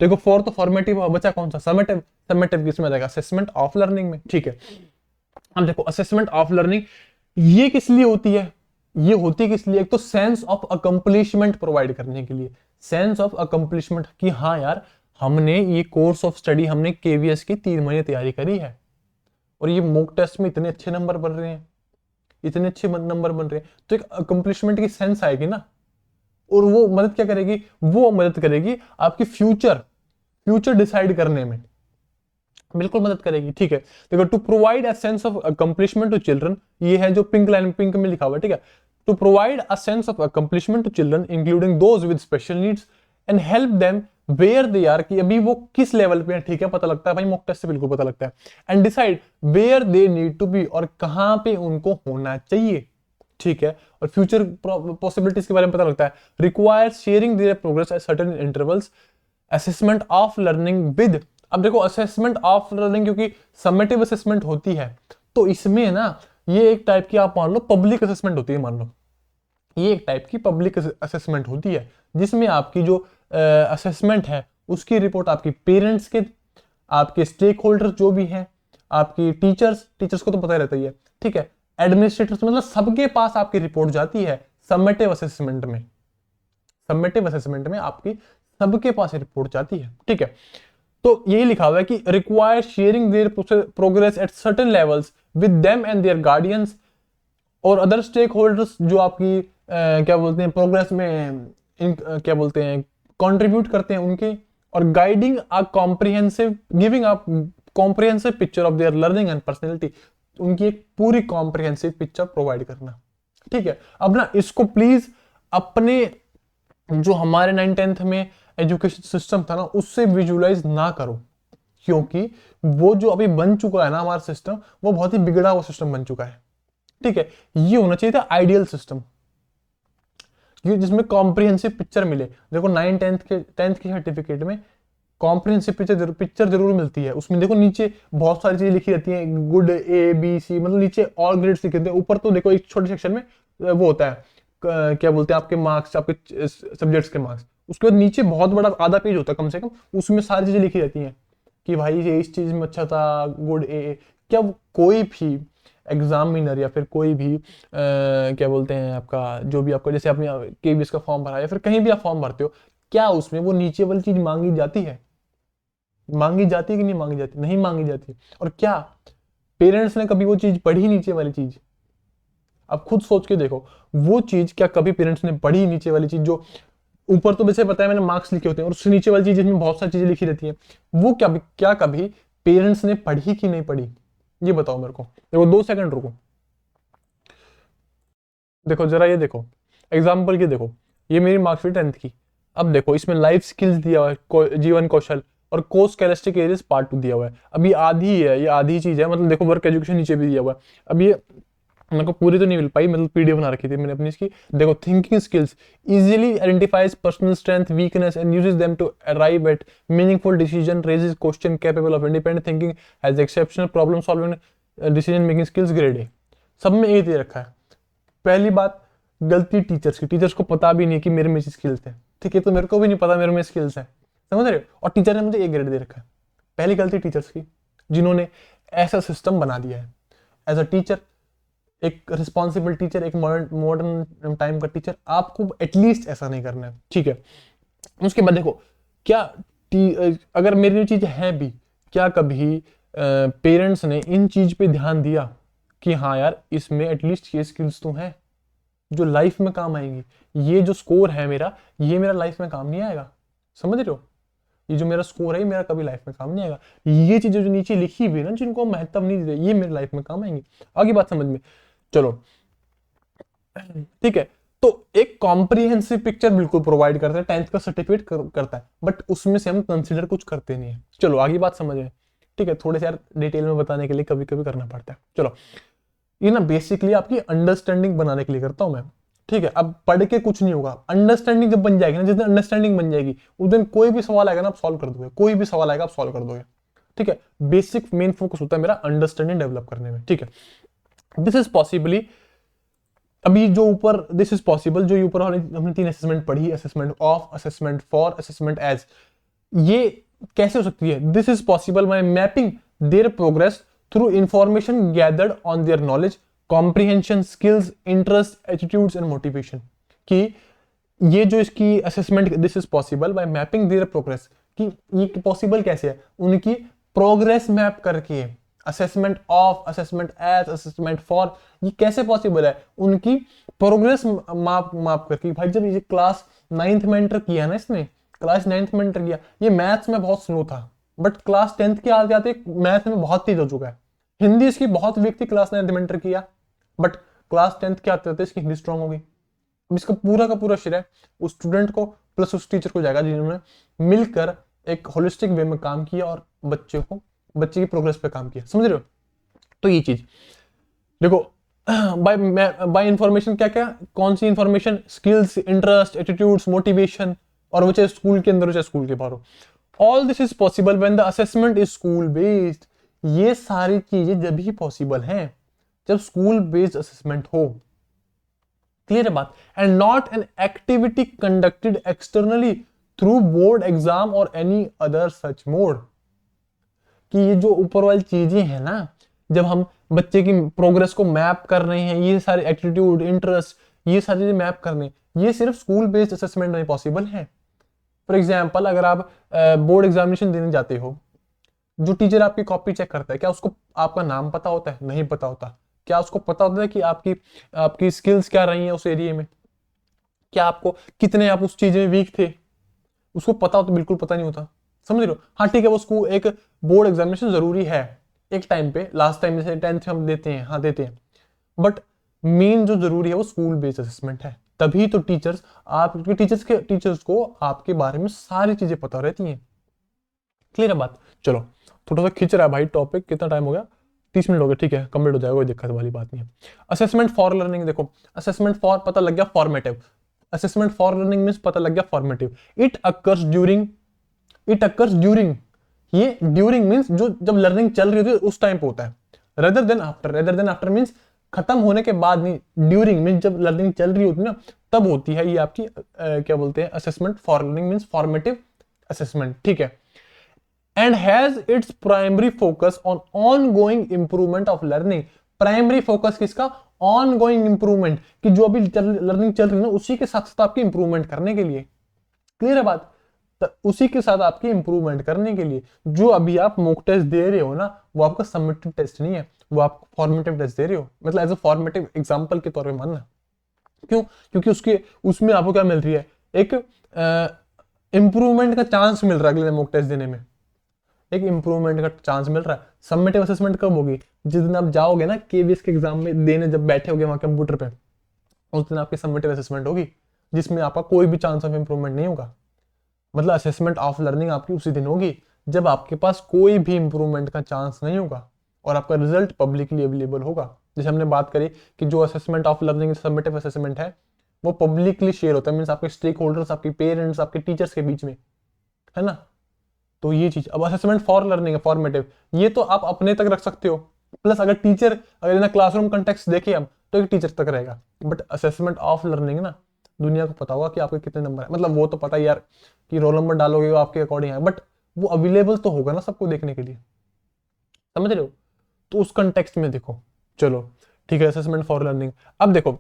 देखो। फॉर तो फॉर्मेटिव, बचा कौन सा? समेटिव किसमें जाएगा? असेसमेंट ऑफ लर्निंग में। ठीक है, अब देखो असेसमेंट ऑफ लर्निंग ये किस लिए होती है? ये होती किस लिए? एक तो सेंस ऑफ अकम्पलिशमेंट प्रोवाइड करने के लिए, सेंस ऑफ अकम्पलिशमेंट कि हाँ यार हमने ये कोर्स ऑफ स्टडी, हमने केवीएस की 3 महीने तैयारी करी है और ये मॉक टेस्ट में इतने अच्छे नंबर बन रहे हैं, इतने अच्छे नंबर बन रहे हैं, तो एक अकम्पलिशमेंट की सेंस आएगी ना। और वो मदद क्या करेगी? वो मदद करेगी आपकी फ्यूचर डिसाइड करने में, बिल्कुल मदद करेगी। ठीक है, देखो to provide a sense of accomplishment to children, ये है जो पिंक लाइन पिंक में लिखा हुआ है, ठीक है। To provide a sense of accomplishment to children including those with special needs and help them where they are, कि अभी वो किस लेवल पे है, ठीक है, पता लगता है भाई, मॉक टेस्ट से बिल्कुल पता लगता है। And decide where they need to be, और कहां पे उनको होना चाहिए, ठीक है। और फ्यूचर पॉसिबिलिटीज के बारे में पता लगता है। Require sharing their progress at certain intervals, assessment of learning with, अब देखो असेसमेंट ऑफ लर्निंग क्योंकि समेटिव असेसमेंट होती है, तो इसमें ना ये एक टाइप की आप मान लो पब्लिक असेसमेंट होती है, मान लो ये एक टाइप की पब्लिक असेसमेंट होती है, जिसमें आपकी जो असेसमेंट है उसकी रिपोर्ट आपकी पेरेंट्स के, आपके स्टेक होल्डर्स जो भी हैं, आपकी टीचर्स को तो पता ही रहता ही है, ठीक है, एडमिनिस्ट्रेटर्स, मतलब सबके पास आपकी रिपोर्ट जाती है समेटिव असेसमेंट में। समेटिव असेसमेंट में आपकी सबके पास रिपोर्ट जाती है, ठीक है। तो यही लिखा हुआ है कि require sharing their progress at certain levels with them and their guardians और अदर स्टेक होल्डर्स, जो आपकी क्या बोलते हैं प्रोग्रेस में क्या बोलते हैं कंट्रीब्यूट करते हैं उनके, और guiding a comprehensive, giving a comprehensive picture of their learning and personality, उनकी एक पूरी कॉम्प्रिहेंसिव पिक्चर प्रोवाइड करना, ठीक है। अब ना इसको प्लीज अपने जो हमारे 9th-10th में एजुकेशन सिस्टम था ना उससे विजुलाइज ना करो, क्योंकि वो जो अभी बन चुका है ना हमारा सिस्टम, वो बहुत ही बिगड़ा हुआ सिस्टम बन चुका है, ठीक है। ये होना चाहिए था आइडियल सिस्टम, जिसमें कॉम्प्रिहेंसिव पिक्चर मिले। देखो 9th-10th के सर्टिफिकेट में कॉम्प्रिहेंसिव पिक्चर जरूर मिलती है, उसमें देखो नीचे बहुत सारी चीजें लिखी रहती हैं, गुड A B C, मतलब नीचे ऑल ग्रेड्स लिखे रहते हैं, ऊपर तो देखो एक छोटे सेक्शन में वो होता है क्या बोलते हैं आपके मार्क्स, आपके सब्जेक्ट्स के मार्क्स, उसके बाद नीचे बहुत बड़ा आधा पेज होता है कम से कम, उसमें सारी चीजें लिखी रहती हैं कि भाई ये इस चीज में अच्छा था, गुड A। क्या कोई भी एग्जामिनर या फिर कोई भी क्या बोलते हैं आपका जो भी आपको, जैसे आपने केबीएस का फॉर्म भरा या फिर कहीं भी आप फॉर्म भरते हो, क्या उसमें वो नीचे वाली चीज मांगी जाती है? मांगी जाती है कि नहीं मांगी जाती? नहीं मांगी जाती। और क्या पेरेंट्स ने कभी वो चीज पढ़ी, नीचे वाली चीज? आप खुद सोच के देखो, वो चीज क्या कभी पेरेंट्स ने पढ़ी, नीचे वाली चीज जो ऊपर तो वैसे पता है मैंने मार्क्स लिखे होते हैं, और उससे नीचे वाली चीज जिसमें बहुत सारी चीजें लिखी रहती है, वो क्या कभी पेरेंट्स ने पढ़ी कि नहीं पढ़ी? ये बताओ मेरे को। देखो 2 सेकंड रुको, देखो जरा ये देखो एग्जाम्पल की, देखो ये मेरी मार्कशीट 10th की। अब देखो इसमें लाइफ स्किल्स दिया हुआ है, जीवन कौशल, और कोर्स कैरेक्टरिस्टिक एरियाज पार्ट 2 दिया हुआ है। अब ये आधी है, ये आधी चीज है, मतलब देखो वर्क एजुकेशन नीचे भी दिया हुआ है। अब ये मेरे को पूरी तो नहीं मिल पाई, मतलब पीडीएफ बना रखी थी मैंने अपनी इसकी। देखो thinking skills easily identifies personal strength weakness and uses them to arrive at meaningful decision, raises question, capable of independent thinking, has exceptional problem solving, decision making skills grade A. सब में एक दे रखा है। पहली बात, गलती टीचर्स की, teachers को पता भी नहीं कि मेरे में स्किल्स है, ठीक है, तो मेरे को भी नहीं पता मेरे में स्किल्स है, समझ रहे हो, और टीचर ने मुझे ए ग्रेड दे रखा है। पहली गलती टीचर्स की, जिन्होंने ऐसा सिस्टम बना दिया है। एज अ टीचर, एक रिस्पॉन्सिबल टीचर, एक मॉडर्न टाइम का टीचर, आपको एटलीस्ट ऐसा नहीं करना है, ठीक है। उसके बाद देखो क्या अगर मेरी चीज है भी, क्या कभी पेरेंट्स ने इन चीज पे ध्यान दिया कि हाँ यार इसमें एटलीस्ट ये स्किल्स तो हैं जो लाइफ में काम आएंगी, ये जो स्कोर है मेरा, ये मेरा लाइफ में काम नहीं आएगा, समझ रहे हो, ये जो मेरा स्कोर है मेरा कभी लाइफ में काम नहीं आएगा। ये चीजें जो नीचे लिखी हुई है ना, जिनको महत्व नहीं दे, ये मेरे लाइफ में काम आएंगी। आगे बात समझ में, चलो ठीक है। तो एक कॉम्प्रिहेंसिव पिक्चर बिल्कुल प्रोवाइड करता है, 10th का सर्टिफिकेट करता है, बट उसमें से हम कंसिडर कुछ करते नहीं है। चलो आगे बात समझ में, ठीक है, थोड़े से यार डिटेल में बताने के लिए कभी कभी करना पड़ता है। चलो ये ना बेसिकली आपकी अंडरस्टैंडिंग बनाने के लिए करता हूं मैं, ठीक है। अब पढ़ के कुछ नहीं होगा, अंडरस्टैंडिंग जब बन जाएगी ना, जिस दिन अंडरस्टैंडिंग बन जाएगी उस दिन कोई भी सवाल आएगा ना आप सॉल्व कर दोगे, कोई भी सवाल आएगा आप सॉल्व कर दोगे, ठीक है। बेसिक मेन फोकस होता है मेरा अंडरस्टैंडिंग डेवलप करने में, ठीक है। दिस इज पॉसिबली, अभी जो ऊपर दिस इज पॉसिबल, जो ऊपर हमने 3 असेसमेंट पढ़ी, assessment of, assessment for, assessment as, ये कैसे हो सकती है? This is possible by mapping their progress through information gathered on their knowledge comprehension, skills, interest, attitudes and motivation. कि ये जो इसकी assessment, this is possible by mapping their progress, कि ये पॉसिबल कैसे है, उनकी प्रोग्रेस मैप करके। Assessment of, assessment as, assessment for, ये कैसे पॉसिबल है, उनकी प्रोग्रेस माप करके। भाई जब ये क्लास 9th में एंटर किया ना, इसने क्लास 9th में एंटर किया, ये मैथ्स में बहुत स्लो था, बट क्लास 10th के आते आते मैथ में बहुत तेज हो चुका है। हिंदी इसकी बहुत वीक थी, क्लास 9th में एंटर किया, बट क्लास 10th के आते आते इसकी हिंदी स्ट्रांग हो गई। अब इसका पूरा का पूरा श्रेय उस स्टूडेंट को प्लस उस टीचर को जाएगा जिन्होंने मिलकर एक होलिस्टिक वे में काम किया और बच्चे की प्रोग्रेस पे काम किया। समझ रहे हो? तो ये चीज देखो, बाय इंफॉर्मेशन क्या क्या, कौन सी information, skills, interest, attitudes, motivation, और वो चाहे स्कूल के अंदर हो चाहे स्कूल के बाहर हो। All this is possible when the assessment is school based. ये सारी चीजें जब ही पॉसिबल हैं जब स्कूल बेस्ड असेसमेंट हो। क्लियर है बात? And not an activity conducted externally through board exam और एनी अदर सच मोड। कि ये जो ऊपर वाली चीजें हैं ना, जब हम बच्चे की प्रोग्रेस को मैप कर रहे हैं, ये सारे एटीट्यूड, इंटरेस्ट, ये सारी चीजें मैप करने, ये सिर्फ स्कूल बेस्ड असेसमेंट में पॉसिबल है। फॉर एग्जाम्पल, अगर आप बोर्ड एग्जामिनेशन देने जाते हो, जो टीचर आपकी कॉपी चेक करता है, क्या उसको आपका नाम पता होता है? नहीं पता होता। क्या उसको पता होता है कि आपकी स्किल्स क्या रही हैं उस एरिया में? क्या आपको कितने आप उस चीज में वीक थे? उसको पता हो तो बिल्कुल पता नहीं होता। समझ रहे हो? हाँ ठीक है, वो स्कूल एक बोर्ड एग्जामिनेशन जरूरी है एक टाइम पे, लास्ट टाइम जैसे 10th हम देते हैं, हाँ देते हैं, बट मेन जो जरूरी है वो स्कूल बेस्ड असेसमेंट है। तभी तो टीचर्स को आपके बारे में सारी चीजें पता रहती हैं। क्लियर है बात? चलो, थोड़ा सा खिंच रहा है भाई टॉपिक, कितना टाइम हो गया? 30 मिनट हो गए, ठीक है, कंप्लीट हो जाएगा, कोई दिक्कत वाली बात नहीं है। असेसमेंट फॉर लर्निंग, देखो असेसमेंट फॉर पता लग गया, formative. Assessment for learning means पता लग गया फॉर्मेटिव। इट अकर्स ड्यूरिंग, ये ड्यूरिंग मींस जो जब लर्निंग चल रही होती है उस टाइम पे होता है, रेदर देन आफ्टर मींस खत्म होने के बाद नहीं, ड्यूरिंग मींस जब लर्निंग चल रही होती है ना तब होती है ये आपकी क्या बोलते हैं, assessment for learning means formative assessment. ठीक है। And has its primary focus on ongoing improvement of learning. Primary focus किसका? ऑनगोइंग इंप्रूवमेंट, कि जो अभी लर्निंग चल रही है ना उसी के साथ साथ आपकी इंप्रूवमेंट करने के लिए। क्लियर है बात? उसी के साथ आपकी इंप्रूवमेंट करने के लिए जो अभी आप मॉक टेस्ट दे रहे हो ना, वो आपका सबमिटिव टेस्ट नहीं है, वो आप फॉर्मेटिव टेस्ट दे रहे हो, मतलब एज अ फॉर्मेटिव एग्जांपल के तौर पे मानना। क्यों? क्योंकि उसमें आपको क्या मिल रही है, एक इंप्रूवमेंट का चांस मिल रहा है अगले मॉक टेस्ट देने में, एक इंप्रूवमेंट का चांस मिल रहा है। सबमिटिव असेसमेंट कब होगी? जिस दिन आप जाओगे ना केवीएस के एग्जाम में देने, जब बैठे होगे वहां कंप्यूटर पे, उस दिन आपकी सबमिटिव असेसमेंट होगी जिसमें आपका कोई भी चांस ऑफ इंप्रूवमेंट नहीं होगा। मतलब असेसमेंट ऑफ लर्निंग आपकी उसी दिन होगी जब आपके पास कोई भी इंप्रूवमेंट का चांस नहीं होगा और आपका रिजल्ट पब्लिकली अवेलेबल होगा। जैसे हमने बात करी कि जो assessment of learning submissive assessment है वो पब्लिकली शेयर होता है, मींस आपके स्टेक होल्डर्स, आपके पेरेंट्स, आपके टीचर्स के बीच में, है ना। तो ये चीज। अब असेसमेंट फॉर लर्निंग है फॉर्मेटिव, ये तो आप अपने तक रख सकते हो, प्लस अगर ना क्लासरूम कंटेक्स्ट देखे हम तो एक टीचर तक रहेगा, बट असेसमेंट ऑफ लर्निंग ना दुनिया को पता होगा कि आपके कितने नंबर है। मतलब वो तो पता ही यार कि रोल नंबर डालोगे वो आपके अकॉर्डिंग है, बट वो अवेलेबल तो होगा ना सबको देखने के लिए। समझ रहे हो? तो उस कंटेक्स्ट में देखो। चलो ठीक है, असेसमेंट फॉर लर्निंग। अब देखो,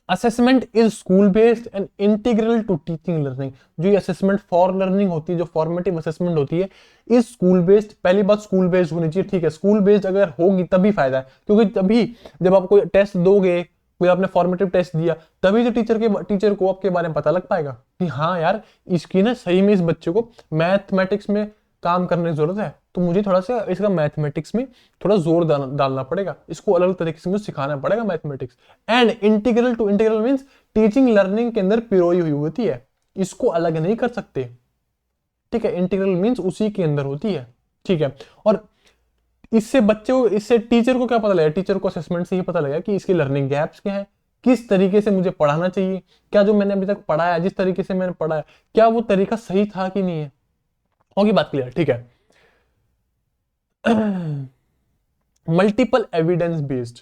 assessment is school based and integral to teaching learning. जो ये असेसमेंट फॉर लर्निंग होती है, जो फॉर्मेटिव असेसमेंट होती है, इज स्कूल बेस्ड। पहली बात स्कूल बेस्ड होनी चाहिए, ठीक है। स्कूल बेस्ड अगर होगी तभी फायदा है, क्योंकि तभी जब आप कोई टेस्ट दोगे, कोई आपने फॉर्मेटिव टेस्ट दिया, तभी तो टीचर को आपके बारे में पता लग पाएगा कि हाँ यार इसकी ना सही में इस बच्चे को मैथमेटिक्स में काम करने की जरूरत है, तो मुझे थोड़ा सा इसका मैथमेटिक्स में थोड़ा जोर डालना पड़ेगा, इसको अलग तरीके से मुझे सिखाना पड़ेगा mathematics. And integral to integral means teaching learning के अंदर पिरोई हुई होती है, इसको अलग नहीं कर सकते। ठीक है, इंटीग्रल मींस उसी के अंदर होती है। ठीक है, और इससे टीचर को क्या पता लगेगा? टीचर को असेसमेंट से ही पता लगेगा कि इसके लर्निंग गैप्स क्या है, किस तरीके से मुझे पढ़ाना चाहिए, क्या जो मैंने अभी तक पढ़ाया, जिस तरीके से मैंने पढ़ाया, क्या वो तरीका सही था कि नहीं है। होगी बात क्लियर? ठीक है। मल्टीपल एविडेंस बेस्ड,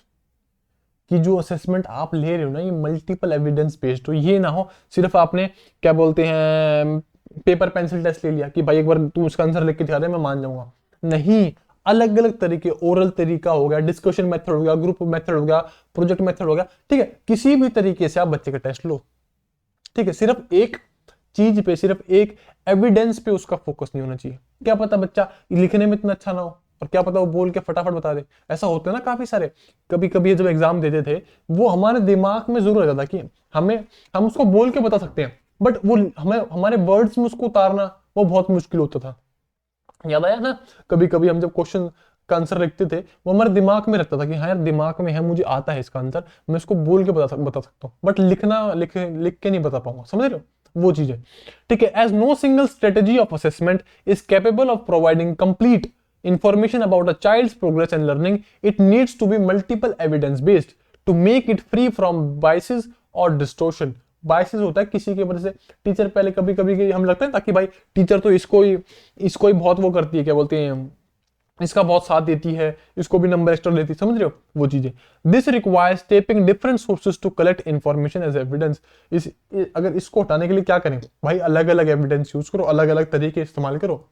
कि जो असेसमेंट आप ले रहे हो ना ये मल्टीपल एविडेंस बेस्ड हो, ये ना हो सिर्फ आपने क्या बोलते हैं पेपर पेंसिल टेस्ट ले लिया कि भाई एक बार तू उसका आंसर लिख के दिखा दे मैं मान जाऊंगा। नहीं, अलग अलग तरीके, ओरल तरीका हो गया, डिस्कशन मेथड हो गया, ग्रुप मेथड हो गया, प्रोजेक्ट मेथड हो गया, ठीक है, किसी भी तरीके से आप बच्चे का टेस्ट लो, ठीक है, सिर्फ एक चीज पे, सिर्फ एक एविडेंस पे उसका फोकस नहीं होना चाहिए। क्या पता बच्चा लिखने में इतना अच्छा ना हो, और क्या पता वो बोल के फटाफट बता दे, ऐसा होता है ना काफी सारे। कभी कभी जब एग्जाम देते थे, वो हमारे दिमाग में जरूर रहता था कि हम उसको बोल के बता सकते हैं, बट वो हमें हमारे वर्ड्स में उसको उतारना वो बहुत मुश्किल होता था। याद आया ना, कभी कभी हम जब क्वेश्चन का आंसर लिखते थे, वो हमारे दिमाग में रहता था कि हाँ यार दिमाग में है, मुझे आता है इसका आंसर, मैं इसको बोल के बता सकता हूँ, बट लिख के नहीं बता पाऊंगा, समझ रहे हो वो चीज है, ठीक है। As no single strategy of assessment is capable of providing complete information about a child's progress and learning, it needs to be multiple evidence based to make it free from biases or distortion। Biases होता है किसी के वजह से, teacher पहले कभी कभी हम लगता है ताकि भाई टीचर तो इसको ही बहुत वो करती है, क्या बोलते हैं, इसका बहुत साथ देती है, इसको भी नंबर एक्स्ट्रा देती है, समझ रहे हो वो चीजें। This requires tapping different sources to collect information as evidence. अगर इसको हटाने के लिए क्या करें भाई, अलग अलग एविडेंस यूज करो, अलग अलग तरीके इस्तेमाल करो,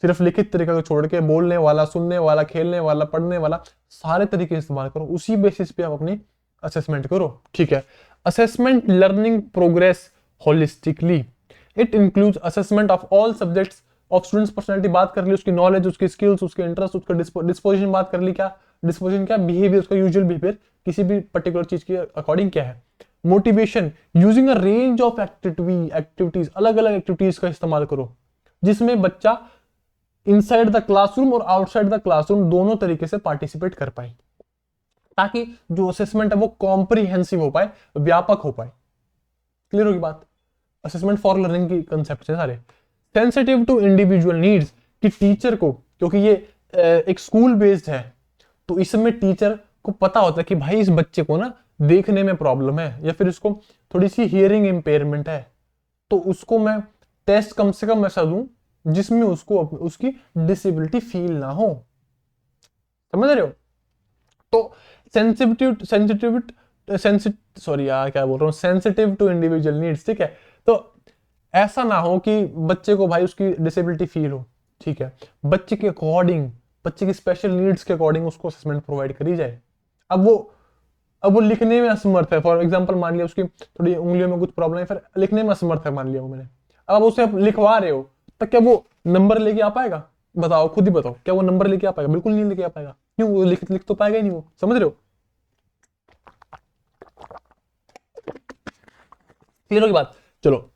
सिर्फ लिखित तरीका को छोड़ के बोलने वाला, सुनने वाला, खेलने वाला, पढ़ने वाला, सारे तरीके इस्तेमाल करो, उसी बेसिस पे आप अपनी असेसमेंट करो, ठीक है। Assessment learning progress holistically, it includes assessment of all subjects of students personality, बात कर ली उसकी नॉलेज, उसकी स्किल्स, उसके इंटरेस्ट, उसका डिस्पोजिशन बात कर ली, क्या डिस्पोजिशन, क्या बिहेवियर, उसका यूजुअल बिहेवियर किसी भी पर्टिकुलर चीज के अकॉर्डिंग क्या है। Motivation, using a range of activities, अलग अलग एक्टिविटीज का इस्तेमाल करो जिसमें बच्चा इनसाइड द क्लासरूम और आउटसाइड द क्लासरूम दोनों तरीके से पार्टिसिपेट कर पाए, ताकि जो असेसमेंट है वो कॉम्प्रिहेंसिव हो पाए, व्यापक हो पाए। क्लियर होगी बात। असेसमेंट फॉर लर्निंग की कंसेप्ट है सारे। सेंसिटिव टू इंडिविजुअल नीड्स, कि टीचर को, क्योंकि ये एक स्कूल बेस्ड है, तो इसमें टीचर को पता होता है कि भाई इस बच्चे को ना देखने में प्रॉब्लम है, या फिर इसको थोड़ी सी हियरिंग इंपेयरमेंट है, तो उसको मैं टेस्ट कम से कम ऐसा दूं जिसमें उसको उसकी डिसेबिलिटी फील ना हो, समझ रहे हो। तो सेंसिटिव टू इंडिविजुअल नीड्स, ठीक है। तो ऐसा ना हो कि बच्चे को भाई उसकी डिसेबिलिटी फील हो, ठीक है, बच्चे के अकॉर्डिंग, बच्चे की स्पेशल नीड्स के अकॉर्डिंग उसको असेसमेंट प्रोवाइड करी जाए। अब वो लिखने में असमर्थ है, फॉर एग्जांपल मान लिया उसकी थोड़ी उंगलियों में कुछ प्रॉब्लम है, फिर लिखने में असमर्थ है मान लिया वो मैंने, अब उसे लिखवा रहे हो, तो क्या वो नंबर लेके आ पाएगा? बताओ, खुद ही बताओ, क्या वो नंबर लेके आ पाएगा? बिल्कुल नहीं लेके आ पाएगा। क्यों? वो लिख तो पाएगा ही नहीं, वो समझ रहे हो। क्लियर होगी बात। चलो,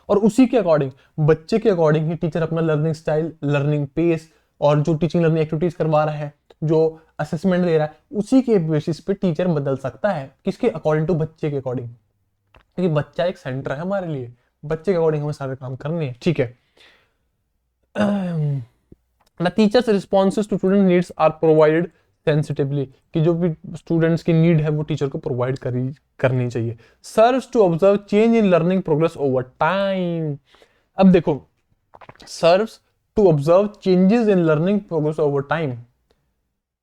और उसी के अकॉर्डिंग, बच्चे के अकॉर्डिंग ही टीचर अपना लर्निंग स्टाइल, लर्निंग पेस और जो टीचिंग लर्निंग एक्टिविटीज करवा रहा है, जो असेसमेंट दे रहा है, उसी के बेसिस पे टीचर बदल सकता है। किसके अकॉर्डिंग? टू बच्चे के अकॉर्डिंग, क्योंकि बच्चा एक सेंटर है हमारे लिए, बच्चे के अकॉर्डिंग हमें सारे काम करने हैं, ठीक है। The teacher's responses to student needs are provided sensitively, कि जो भी स्टूडेंट्स की नीड है वो टीचर को प्रोवाइड करनी चाहिए। Serves to observe change in learning progress over time। अब देखो, serves to observe changes in learning progress over time,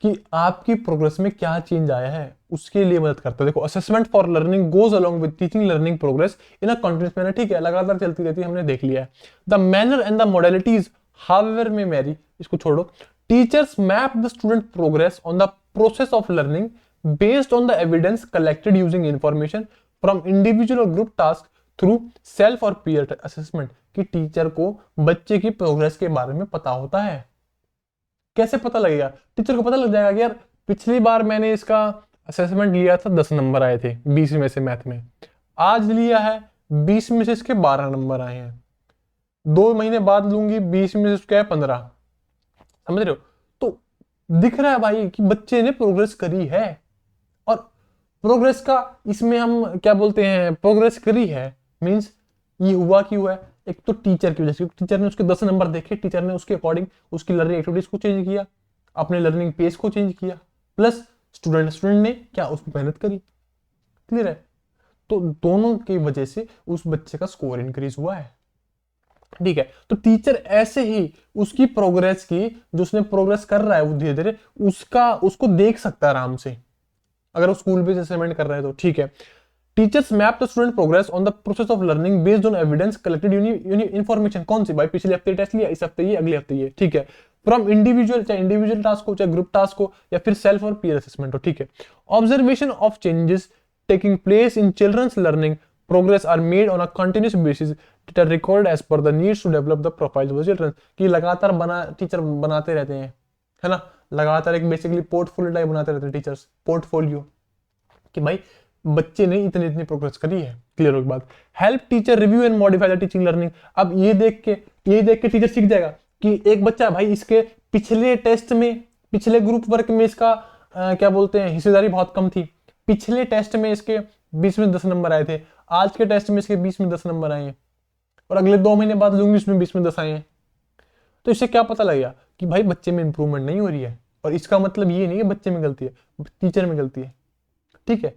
कि आपकी प्रोग्रेस में क्या चेंज आया है उसके लिए मदद करता है। देखो, assessment for learning goes along with teaching learning progress in a continuous manner, ठीक है, लगातार चलती रहती है, हमने देख लिया है। The manner and the modalities however में मैरी, इसको छोड़ो। Teachers map the student progress on the process of learning based on the evidence collected using information from individual और ग्रुप टास्क थ्रू सेल्फ और पीयर असेसमेंट, कि teacher को बच्चे की progress के बारे में पता होता है। कैसे पता लगेगा? टीचर को पता लग जाएगा कि यार पिछली बार मैंने इसका असेसमेंट लिया था, 10 नंबर आए थे 20 में से मैथ में, आज लिया है 20 में से इसके 12 नंबर आए हैं, 2 महीने बाद लूंगी 20 में से इसके 15, समझ रहे हो। तो दिख रहा है भाई कि बच्चे ने प्रोग्रेस करी है, और प्रोग्रेस का इसमें हम क्या बोलते हैं, प्रोग्रेस करी है मींस ये हुआ क्यों है? एक तो टीचर की वजह से, टीचर ने उसके 10 नंबर देखे, टीचर ने उसके अकॉर्डिंग उसकी लर्निंग एक्टिविटीज को चेंज किया, अपने लर्निंग पेस को चेंज किया, प्लस स्टूडेंट ने क्या उसमें मेहनत करी। क्लियर है? तो दोनों की वजह से उस बच्चे का स्कोर इंक्रीज हुआ है, ठीक है। तो टीचर ऐसे ही उसकी प्रोग्रेस की, जो उसने प्रोग्रेस कर रहा है वो धीरे धीरे उसको देख सकता है आराम से, अगर वो स्कूल बेस्ड असेसमेंट कर रहे हैं तो, ठीक है। Teachers map the student progress on the process of learning based on evidence collected information. कौन सी भाई? पिछले हफ्ते टेस्ट लिया, इस हफ्ते ये, अगले हफ्ते ये, ठीक है। फ्रॉम इंडिविजुअल, चाहे इंडिविजुअल टास्क हो चाहे ग्रुप टास्क हो या फिर सेल्फ और पीयर असेसमेंट हो, ठीक है। Observation of changes taking place in childrens learning progress are made on a continuous basis that are record as per the needs to develop the profile of the children, कि लगातार teacher बनाते रहते हैं, है ना, लगातार एक बेसिकली पोर्टफोलियो टाइप बनाते रहते हैं टीचर्स, पोर्टफोलियो, कि भाई बच्चे ने इतनी इतनी प्रोग्रेस करी है। क्लियर हो बात। Help teacher review and modify the teaching learning, अब ये देख के टीचर सीख जाएगा कि एक बच्चा भाई इसके पिछले टेस्ट में, पिछले ग्रुप वर्क में इसका क्या बोलते हैं हिस्सेदारी बहुत कम थी, पिछले टेस्ट में इसके 20 में 10 नंबर आए थे, आज के टेस्ट में इसके 20 में 10 नंबर आए हैं और अगले 2 महीने बाद इंग्लिश में 20 में 10 आए हैं। तो इससे क्या पता लगेगा कि भाई बच्चे में इंप्रूवमेंट नहीं हो रही है। और इसका मतलब ये नहीं है बच्चे में गलती है, टीचर में गलती है, ठीक है।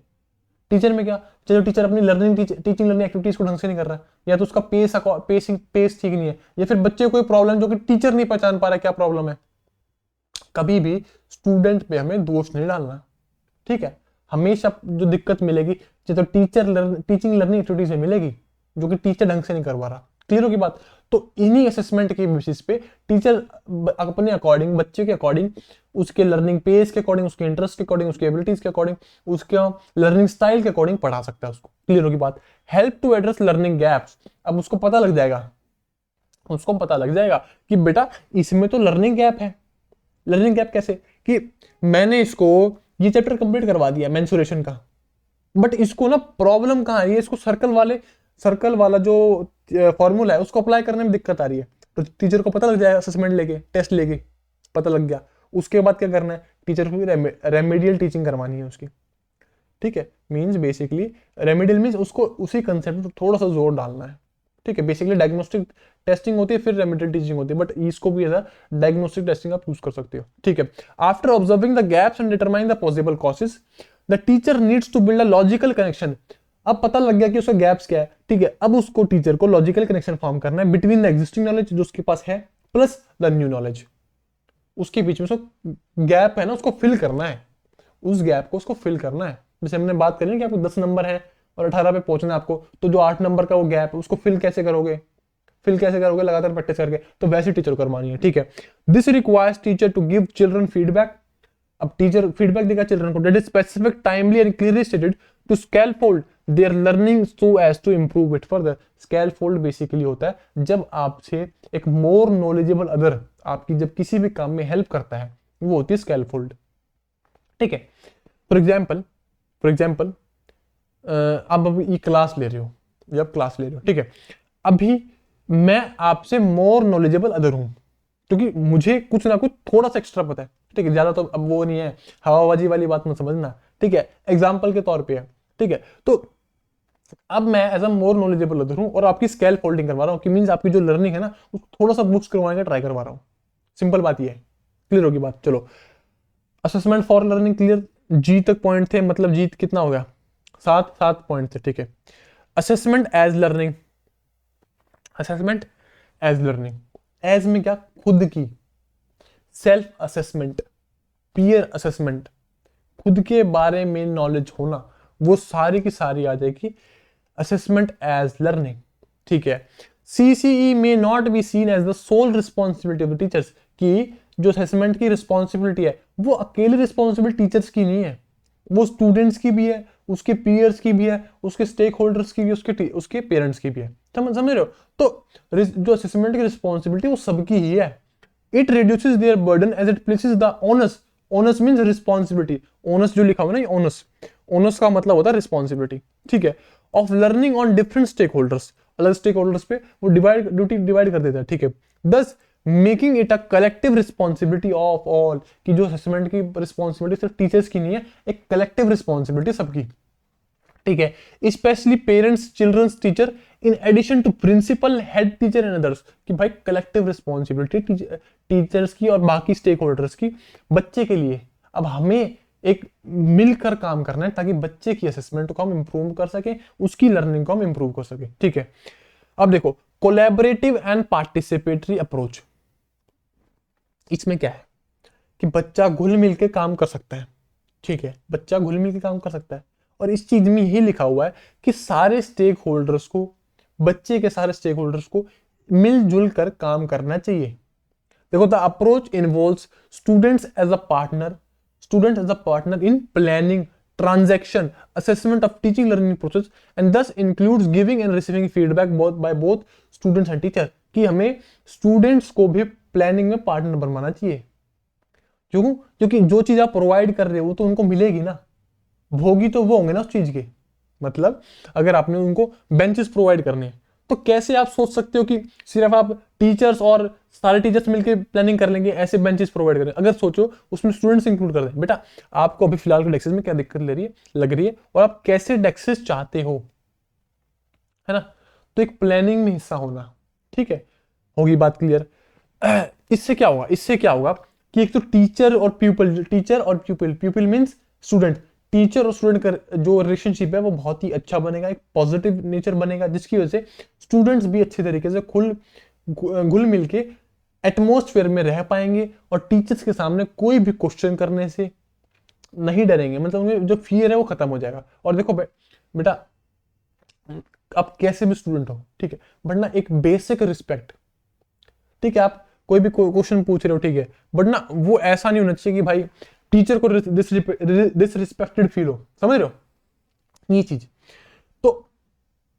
टीचर में क्या, चलो टीचर अपनी टीचिंग लर्निंग एक्टिविटीज को ढंग से नहीं कर रहा है, या तो उसका पेस ठीक नहीं है, या फिर बच्चे कोई प्रॉब्लम जो कि टीचर नहीं पहचान पा रहा है क्या प्रॉब्लम है। कभी भी स्टूडेंट पे हमें दोष नहीं डालना, ठीक है। हमेशा जो दिक्कत मिलेगी तो टीचिंग लर्निंग एक्टिविटीज में मिलेगी जो कि टीचर ढंग से नहीं करवा रहा। क्लियर होगी बात। तो इन्हीं असेसमेंट के बेसिस पे टीचर अपने अकॉर्डिंग, बच्चे के अकॉर्डिंग, उसके लर्निंग पेस के अकॉर्डिंग, उसके इंटरेस्ट के अकॉर्डिंग, उसके एबिलिटीज के अकॉर्डिंग, उसके लर्निंग स्टाइल के अकॉर्डिंग पढ़ा सकता है उसको। क्लियर होगी बात। Help to address learning gaps, अब उसको पता लग जाएगा कि बेटा इसमें तो लर्निंग गैप है। लर्निंग गैप कैसे, कि मैंने इसको ये चैप्टर कंप्लीट करवा दिया मेंसुरेशन का, बट इसको ना प्रॉब्लम कहाँ आ रही है, इसको सर्कल वाला जो फॉर्मूला है उसको अप्लाई करने में दिक्कत आ रही है। तो टीचर को पता लग जाएगा, असेसमेंट लेके, टेस्ट लेके पता लग गया। उसके बाद क्या करना है, टीचर को रेमेडियल टीचिंग करवानी है उसकी, ठीक है। मींस बेसिकली रेमेडियल मींस उसको उसी कंसेप्ट पर थोड़ा सा जोर डालना है, ठीक है। बेसिकली डायग्नोस्टिक टेस्टिंग होती है, फिर रेमेडियल टीचिंग होती है, बट इसको भी एज डायग्नोस्टिक टेस्टिंग आप यूज कर सकते हो, ठीक है। After observing the gaps and determining the possible causes, the teacher needs to build a logical connection. अब पता लग गया कि उसका गैप्स क्या है, ठीक है। अब उसको टीचर को लॉजिकल कनेक्शन फॉर्म करना है बिटवीन द एग्जिस्टिंग नॉलेज जो उसके पास है प्लस द न्यू नॉलेज। उसके बीच में उसको गैप है ना, उसको फिल करना है, उस गैप को उसको फिल करना है। जैसे हमने बात करी ना कि आपको 10 नंबर है और 18 पे पहुंचना है आपको, तो जो 8 नंबर का वो गैप है उसको फिल कैसे करोगे, लगातार प्रैक्टिस करके, तो वैसे टीचर करवानी है, ठीक है। This requires teacher to give children feedback. अब टीचर फीडबैक देगा चिल्ड्रन को, that is specific, timely and clearly stated to scaffold their learning so as to improve it further. Scaffold basically होता है जब आपसे एक मोर नॉलेजेबल अदर आपकी जब किसी भी काम में हेल्प करता है, वो होती है स्कैफोल्ड, ठीक है। फॉर एग्जाम्पल अब अभी ये क्लास ले रहे हो, ठीक है। अभी मैं आपसे मोर नॉलेजेबल अदर हूं क्योंकि मुझे कुछ ना कुछ थोड़ा सा एक्स्ट्रा पता है, ठीक है। ज्यादा तो अब वो नहीं है, हवाबाजी वाली बात मत समझना, ठीक है। एग्जाम्पल के तौर पे है, ठीक है। तो अब मैं as a more knowledgeable other हूं और आपकी स्केल फोल्डिंग करवा रहा हूं, कि मींस आपकी जो लर्निंग है ना उसको थोड़ा सा बुक्स करवाने का ट्राई करवा रहा हूं। सिंपल बात ये है। क्लियर होगी बात। चलो, असेसमेंट फॉर लर्निंग क्लियर, जी तक पॉइंट थे, मतलब जी कितना हो गया, 7 पॉइंट थे, ठीक है। असेसमेंट एज लर्निंग, एज में क्या, खुद की सेल्फ असेसमेंट, पीयर असेसमेंट, खुद के बारे में नॉलेज होना, वो सारी की सारी आ जाएगी असेसमेंट एज लर्निंग, ठीक है। CCE may not be seen as the sole responsibility of the teachers, कि जो असेसमेंट की रिस्पॉन्सिबिलिटी है वो अकेली रिस्पॉन्सिबिलिटी टीचर्स की नहीं है, वो स्टूडेंट्स की भी है, उसके पीयर्स की भी है, उसके स्टेक होल्डर्स की भी, उसके पेरेंट्स की भी है। समझ रहे हो। तो जो असेसमेंट की रिस्पॉन्सिबिलिटी वो सबकी ही है। It reduces their burden as it places the onus means responsibility, onus जो लिखा हुआ है ना, ओनस का मतलब होता है रिस्पॉन्सिबिलिटी, ठीक है, of learning on different stakeholders, अलग स्टेक होल्डर्स पे वो ड्यूटी डिवाइड कर देता है, ठीक है। दस making it a collective responsibility of all, कि जो असेसमेंट की रिस्पॉन्सिबिलिटी सिर्फ टीचर्स की नहीं है, एक कलेक्टिव रिस्पॉन्सिबिलिटी सबकी, ठीक है। Specially parents, childrens, teacher, in addition to principal, head teacher and others, कि भाई कलेक्टिव रिस्पॉन्सिबिलिटी टीचर्स की और बाकी स्टेक होल्डर्स की बच्चे के लिए। अब हमें एक मिलकर काम करना है ताकि बच्चे की असेसमेंट को हम इंप्रूव कर सके, उसकी लर्निंग को हम इंप्रूव कर सके, ठीक है। अब देखो, कोलैबोरेटिव एंड पार्टिसिपेटरी अप्रोच, इसमें क्या है कि बच्चा घुल मिल के काम कर सकता है, ठीक है, बच्चा घुल मिल के काम कर सकता है। और इस चीज में यही लिखा हुआ है कि सारे स्टेक होल्डर्स को, बच्चे के सारे स्टेक होल्डर्स को मिलजुल कर काम करना चाहिए। देखो, the approach involves students as a partner in planning, transaction, assessment of teaching learning process and thus includes giving and receiving feedback both by both students and teacher। कि हमें स्टूडेंट्स को भी प्लानिंग में पार्टनर बनवाना चाहिए। क्यों? क्योंकि जो चीज आप प्रोवाइड कर रहे हो वो तो उनको मिलेगी ना, भोगी तो वो होंगे ना उस चीज के। मतलब अगर आपने उनको बेंचेस प्रोवाइड करने हैं तो कैसे आप सोच सकते हो कि सिर्फ आप टीचर्स और सारे टीचर्स मिलकर प्लानिंग कर लेंगे, ऐसे बेंचेस प्रोवाइड करें? अगर सोचो उसमें स्टूडेंट्स इंक्लूड कर दें। बेटा आपको अभी फिलहाल के डेस्केस में क्या दिक्कत लग रही है और आप कैसे डेस्केस चाहते हो, है ना? तो एक प्लानिंग में हिस्सा होना, ठीक है, होगी बात क्लियर। इससे क्या होगा कि एक तो टीचर और प्यूपिल मींस स्टूडेंट, टीचर और स्टूडेंट का जो रिलेशनशिप है वो बहुत ही अच्छा बनेगा, एक पॉजिटिव नेचर बनेगा, जिसकी वजह से स्टूडेंट्स भी अच्छे तरीके से घुल मिल के एटमोस्फेयर में रह पाएंगे और टीचर्स के सामने कोई भी क्वेश्चन करने से नहीं डरेंगे। मतलब उनमें जो फियर है वो खत्म हो जाएगा। और देखो बेटा आप कैसे भी स्टूडेंट हो, ठीक है, बट ना एक बेसिक रिस्पेक्ट, ठीक है, आप कोई भी क्वेश्चन पूछ रहे हो, ठीक है, बट ना वो ऐसा नहीं होना चाहिए कि भाई टीचर को डिसरिस्पेक्टेड फील हो, समझ रहे हो ये चीज। तो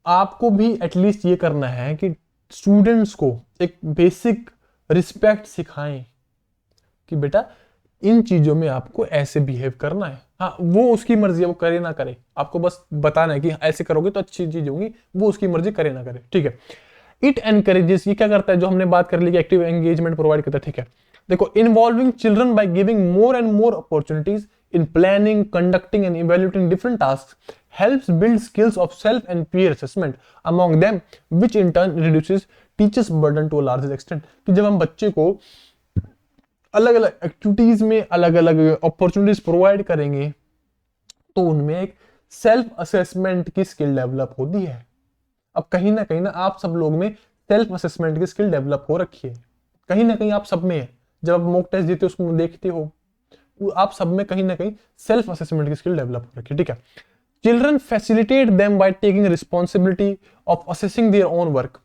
आपको भी एटलीस्ट ये करना है कि स्टूडेंट्स को एक बेसिक रिस्पेक्ट सिखाएं कि बेटा इन चीजों में आपको ऐसे बिहेव करना है। हाँ, वो उसकी मर्जी है, वो करे ना करे, आपको बस बताना है कि ऐसे करोगे तो अच्छी चीज होगी, वो उसकी मर्जी, करे ना करे, ठीक है। इट एनकरेजेस, ये क्या करता है, जो हमने बात कर ली कि एक्टिव एंगेजमेंट प्रोवाइड करता है, ठीक है। देखो, involving children by giving more and more opportunities in planning, conducting and evaluating different tasks helps build skills of self and peer assessment among them, which in turn reduces teachers burden to a larger extent। कि जब हम बच्चे को अलग अलग activities में अलग अलग अपॉर्चुनिटीज प्रोवाइड करेंगे तो उनमें एक सेल्फ असेसमेंट की स्किल डेवलप होती है। अब कहीं ना आप सब लोग में सेल्फ असेसमेंट की स्किल डेवलप हो रखी है, कहीं ना कहीं आप सब में है। जब आप मॉक टेस्ट देते हो उसको देखते हो, आप सब में कहीं ना कहीं सेल्फ असेसमेंट की स्किल डेवलप हो रखी है, ठीक है। Children facilitate them by taking responsibility of assessing their own work,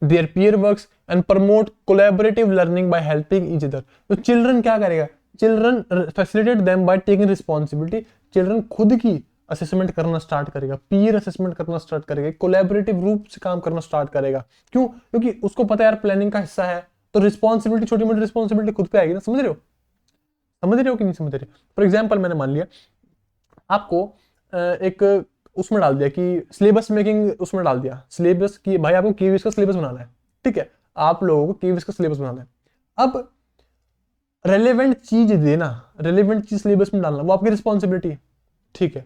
their peer works and promote collaborative learning by helping each other। तो चिल्ड्रन क्या करेगा, children facilitate them by taking responsibility, children खुद की असेसमेंट करना start करेगा, peer assessment करना start करेगा, collaborative रूप से काम करना स्टार्ट करेगा। क्यों? क्योंकि उसको पता है यार प्लानिंग का हिस्सा है, तो रिस्पॉन्सिबिलिटी, छोटी मोटी रिस्पॉन्सिबिलिटी खुद पे आएगी ना। समझ रहे हो कि नहीं समझ रहे? फॉर एग्जाम्पल मैंने मान लिया आपको एक उसमें डाल दिया कि सिलेबस मेकिंग, उसमें डाल दिया सिलेबस की, भाई आपको केवीएस का सिलेबस बनाना है, ठीक है, आप लोगों को केवीएस का सिलेबस बनाना है। अब रेलेवेंट चीज देना, रेलेवेंट चीज सिलेबस में डालना, वो आपकी रिस्पॉन्सिबिलिटी है, ठीक है।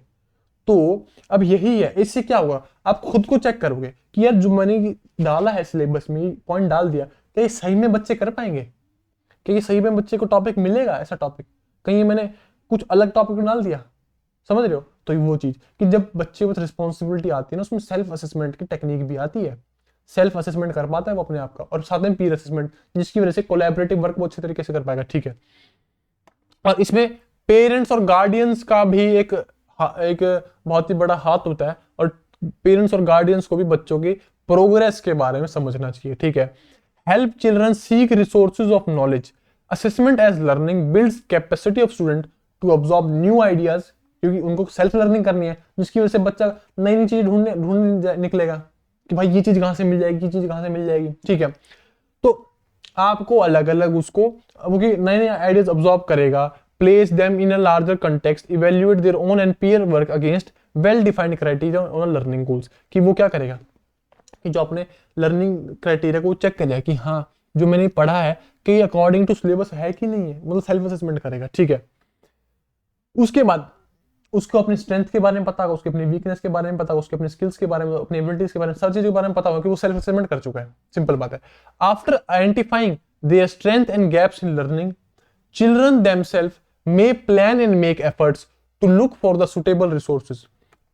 तो अब यही है, इससे क्या होगा, आप खुद को चेक करोगे कि यार जो मैंने डाला है सिलेबस में, पॉइंट डाल दिया, क्या ये सही में बच्चे कर पाएंगे, क्या ये सही में बच्चे को टॉपिक मिलेगा, ऐसा टॉपिक, कहीं मैंने कुछ अलग टॉपिक डाल दिया, समझ रहे हो? तो वो चीज कि जब बच्चे में रिस्पॉन्सिबिलिटी आती है ना, उसमें सेल्फ असेसमेंट की टेक्निक भी आती है, सेल्फ असेसमेंट कर पाता है वो अपने आप का, और साथ में पीर असेसमेंट, जिसकी वजह से कोलैबोरेटिव वर्क वो अच्छे तरीके से कर पाएगा, ठीक है। और इसमें पेरेंट्स और गार्डियंस का भी एक बहुत ही बड़ा हाथ होता है, और पेरेंट्स और गार्डियंस को भी बच्चों की प्रोग्रेस के बारे में समझना चाहिए, ठीक है। Help children seek resources of knowledge, assessment as learning builds capacity of student to absorb new ideas, क्योंकि उनको सेल्फ लर्निंग करनी है, जिसकी वजह से बच्चा नई नई चीज ढूंढने निकलेगा कि भाई ये चीज कहां से मिल जाएगी, ये चीज कहां से मिल जाएगी, ठीक है। तो आपको अलग अलग उसको नए नए आइडियाज अब्सॉर्ब करेगा, place them in a larger context, evaluate their own and peer work against well defined criteria on learning goals। कि वो क्या करेगा कि जो अपने लर्निंग क्राइटेरिया को चेक करेगा कि हाँ जो मैंने पढ़ा है कि अकॉर्डिंग टू सिलेबस है कि नहीं है, मतलब सेल्फ असेसमेंट करेगा, ठीक है। उसके बाद उसको अपनी स्ट्रेंथ के बारे में पता होगा, उसके अपनी वीकनेस के बारे में पता होगा, उसके अपने स्किल्स के बारे में, अपनी एबिलिटीज के बारे में, सब चीजों के बारे में पता होगा कि वो सेल्फ असेसमेंट कर चुका है, सिंपल बात है। After identifying their strength and gaps in learning, children themselves may plan and make efforts to look for the suitable resources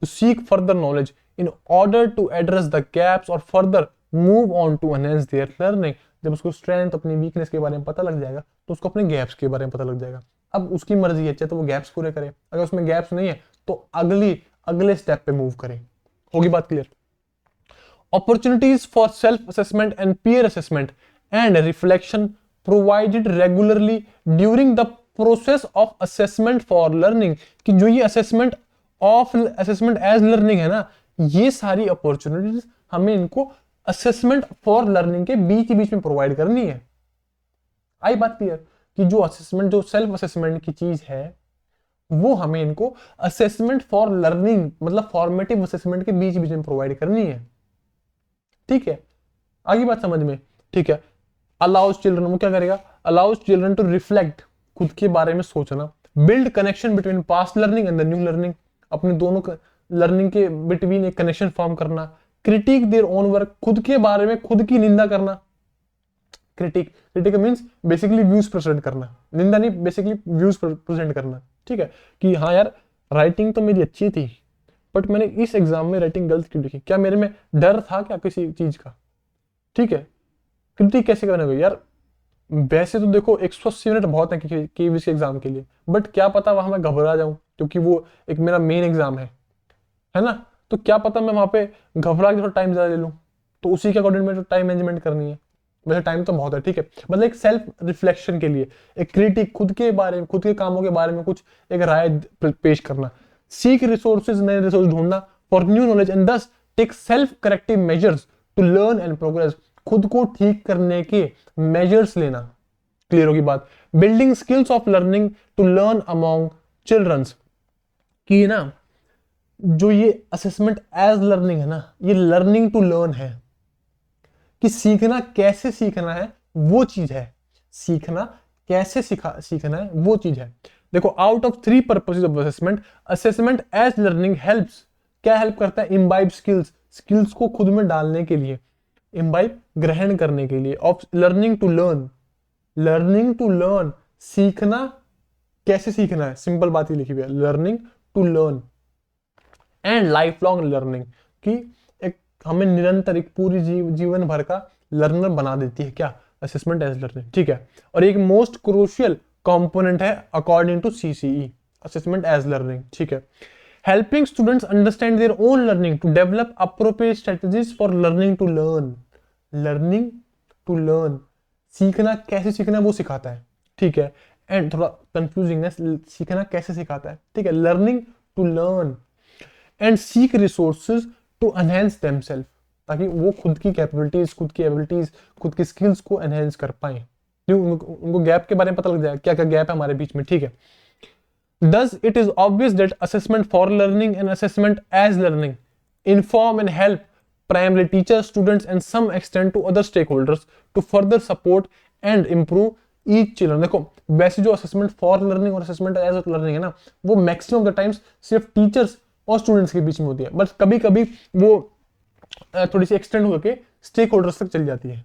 to seek further knowledge in order to address the gaps or further move on to enhance their learning। जब उसको strength, अपनी weakness के बारे में पता लग जाएगा तो उसको अपने गैप्स के बारे में पता लग जाएगा। अब उसकी मर्जी है, चाहे तो वो गैप्स पूरे करे, अगर उसमें गैप्स नहीं है तो अगले स्टेप पे मूव करे। होगी बात clear? Opportunities for self assessment and peer assessment and reflection provided regularly during the process of assessment for learning, कि जो ये असेसमेंट एज लर्निंग है ना, ये सारी अपॉर्चुनिटीज हमें इनको असेसमेंट फॉर लर्निंग के बीच बीच में प्रोवाइड करनी है। आई बात क्लियर? कि जो असेसमेंट, जो सेल्फ असेसमेंट की चीज है, वो हमें इनको असेसमेंट फॉर लर्निंग मतलब फॉर्मेटिव असेसमेंट के बीच बीच में प्रोवाइड करनी है। ठीक है, आगे बात समझ में? ठीक है, अलाउज चिल्ड्रन, वो क्या करेगा? अलाउज चिल्ड्रन टू रिफ्लेक्ट, खुद के बारे में सोचना, build connection between past learning and the new learning, अपने दोनों लर्निंग के बिटवीन एक कनेक्शन फॉर्म करना, क्रिटिक देयर ओन वर्क, खुद के बारे में खुद की निंदा करना। Critic means basically views present करना, निंदा नहीं, बेसिकली व्यूज प्रेजेंट करना। ठीक है, कि हाँ यार राइटिंग तो मेरी अच्छी थी, बट मैंने इस एग्जाम में राइटिंग गलत क्यों लिखी, क्या मेरे में डर था क्या किसी चीज का? ठीक है, क्रिटिक कैसे करना होगा यार? वैसे तो देखो 180 मिनट बहुत है केवीएस के एग्जाम के लिए, बट क्या पता वहां मैं घबरा जाऊं, क्योंकि वो एक मेरा मेन एग्जाम है ना? तो क्या पता मैं वहां पे घबरा के थोड़ा टाइम ज्यादा ले लूं, तो उसी के अकॉर्डिंग में टाइम मैनेजमेंट करनी है। वैसे टाइम तो बहुत है, ठीक है, मतलब एक सेल्फ रिफ्लेक्शन के लिए, एक क्रिटिक, खुद के बारे में, खुद के कामों के बारे में कुछ एक राय पेश करना, सीक रिसोर्सेज, नए रिसोर्स ढूंढना for new knowledge and thus take self corrective measures to learn and progress, खुद को ठीक करने के मेजर्स लेना। क्लियर होगी बात? Building skills of learning to learn among childrens, की ना जो ये असेसमेंट एज लर्निंग है ना, ये लर्निंग टू लर्न है, कि सीखना कैसे सीखना है वो चीज है, सीखना कैसे सीखना है वो चीज है। देखो, out of 3 purposes of assessment, assessment as learning helps, क्या हेल्प करता है? इम्बाइब स्किल्स को खुद में डालने के लिए, इम्बाइब ग्रहण करने के लिए, ऑफ लर्निंग टू लर्न, सीखना कैसे सीखना है, सिंपल बात ही लिखी हुई है, learning to learn and life long learning, कि एक हमें निरंतर एक पूरी जीवन भर का लर्नर बना देती है क्या? Assessment as learning. ठीक है, और एक मोस्ट क्रूशियल कंपोनेंट है according to CCE, assessment as learning. ठीक है, helping students understand their own learning to develop appropriate strategies for learning to learn, सीखना कैसे सीखना है वो सिखाता है। ठीक है, एंड थोड़ा कंफ्यूजिंग है, सीखना कैसे सिखाता है। ठीक है, learning to learn and seek resources to enhance themselves, ताकि वो खुद की कैपेबिलिटीज, खुद की एबिलिटीज, खुद की स्किल्स को एनहेंस कर पाए, उनको गैप के बारे में पता लग जाए, क्या क्या गैप है हमारे बीच में। ठीक है, thus it is obvious that assessment for learning and assessment as learning inform and help primarily teachers, students and some extent to other stakeholders to further support and improve each children। देखो, वैसे जो assessment for learning और assessment as learning है ना, वो maximum of the times सिर्फ teachers और students के बीच में होती है, बट कभी कभी वो थोड़ी सी एक्सटेंड होकर स्टेक होल्डर्स तक चली जाती है।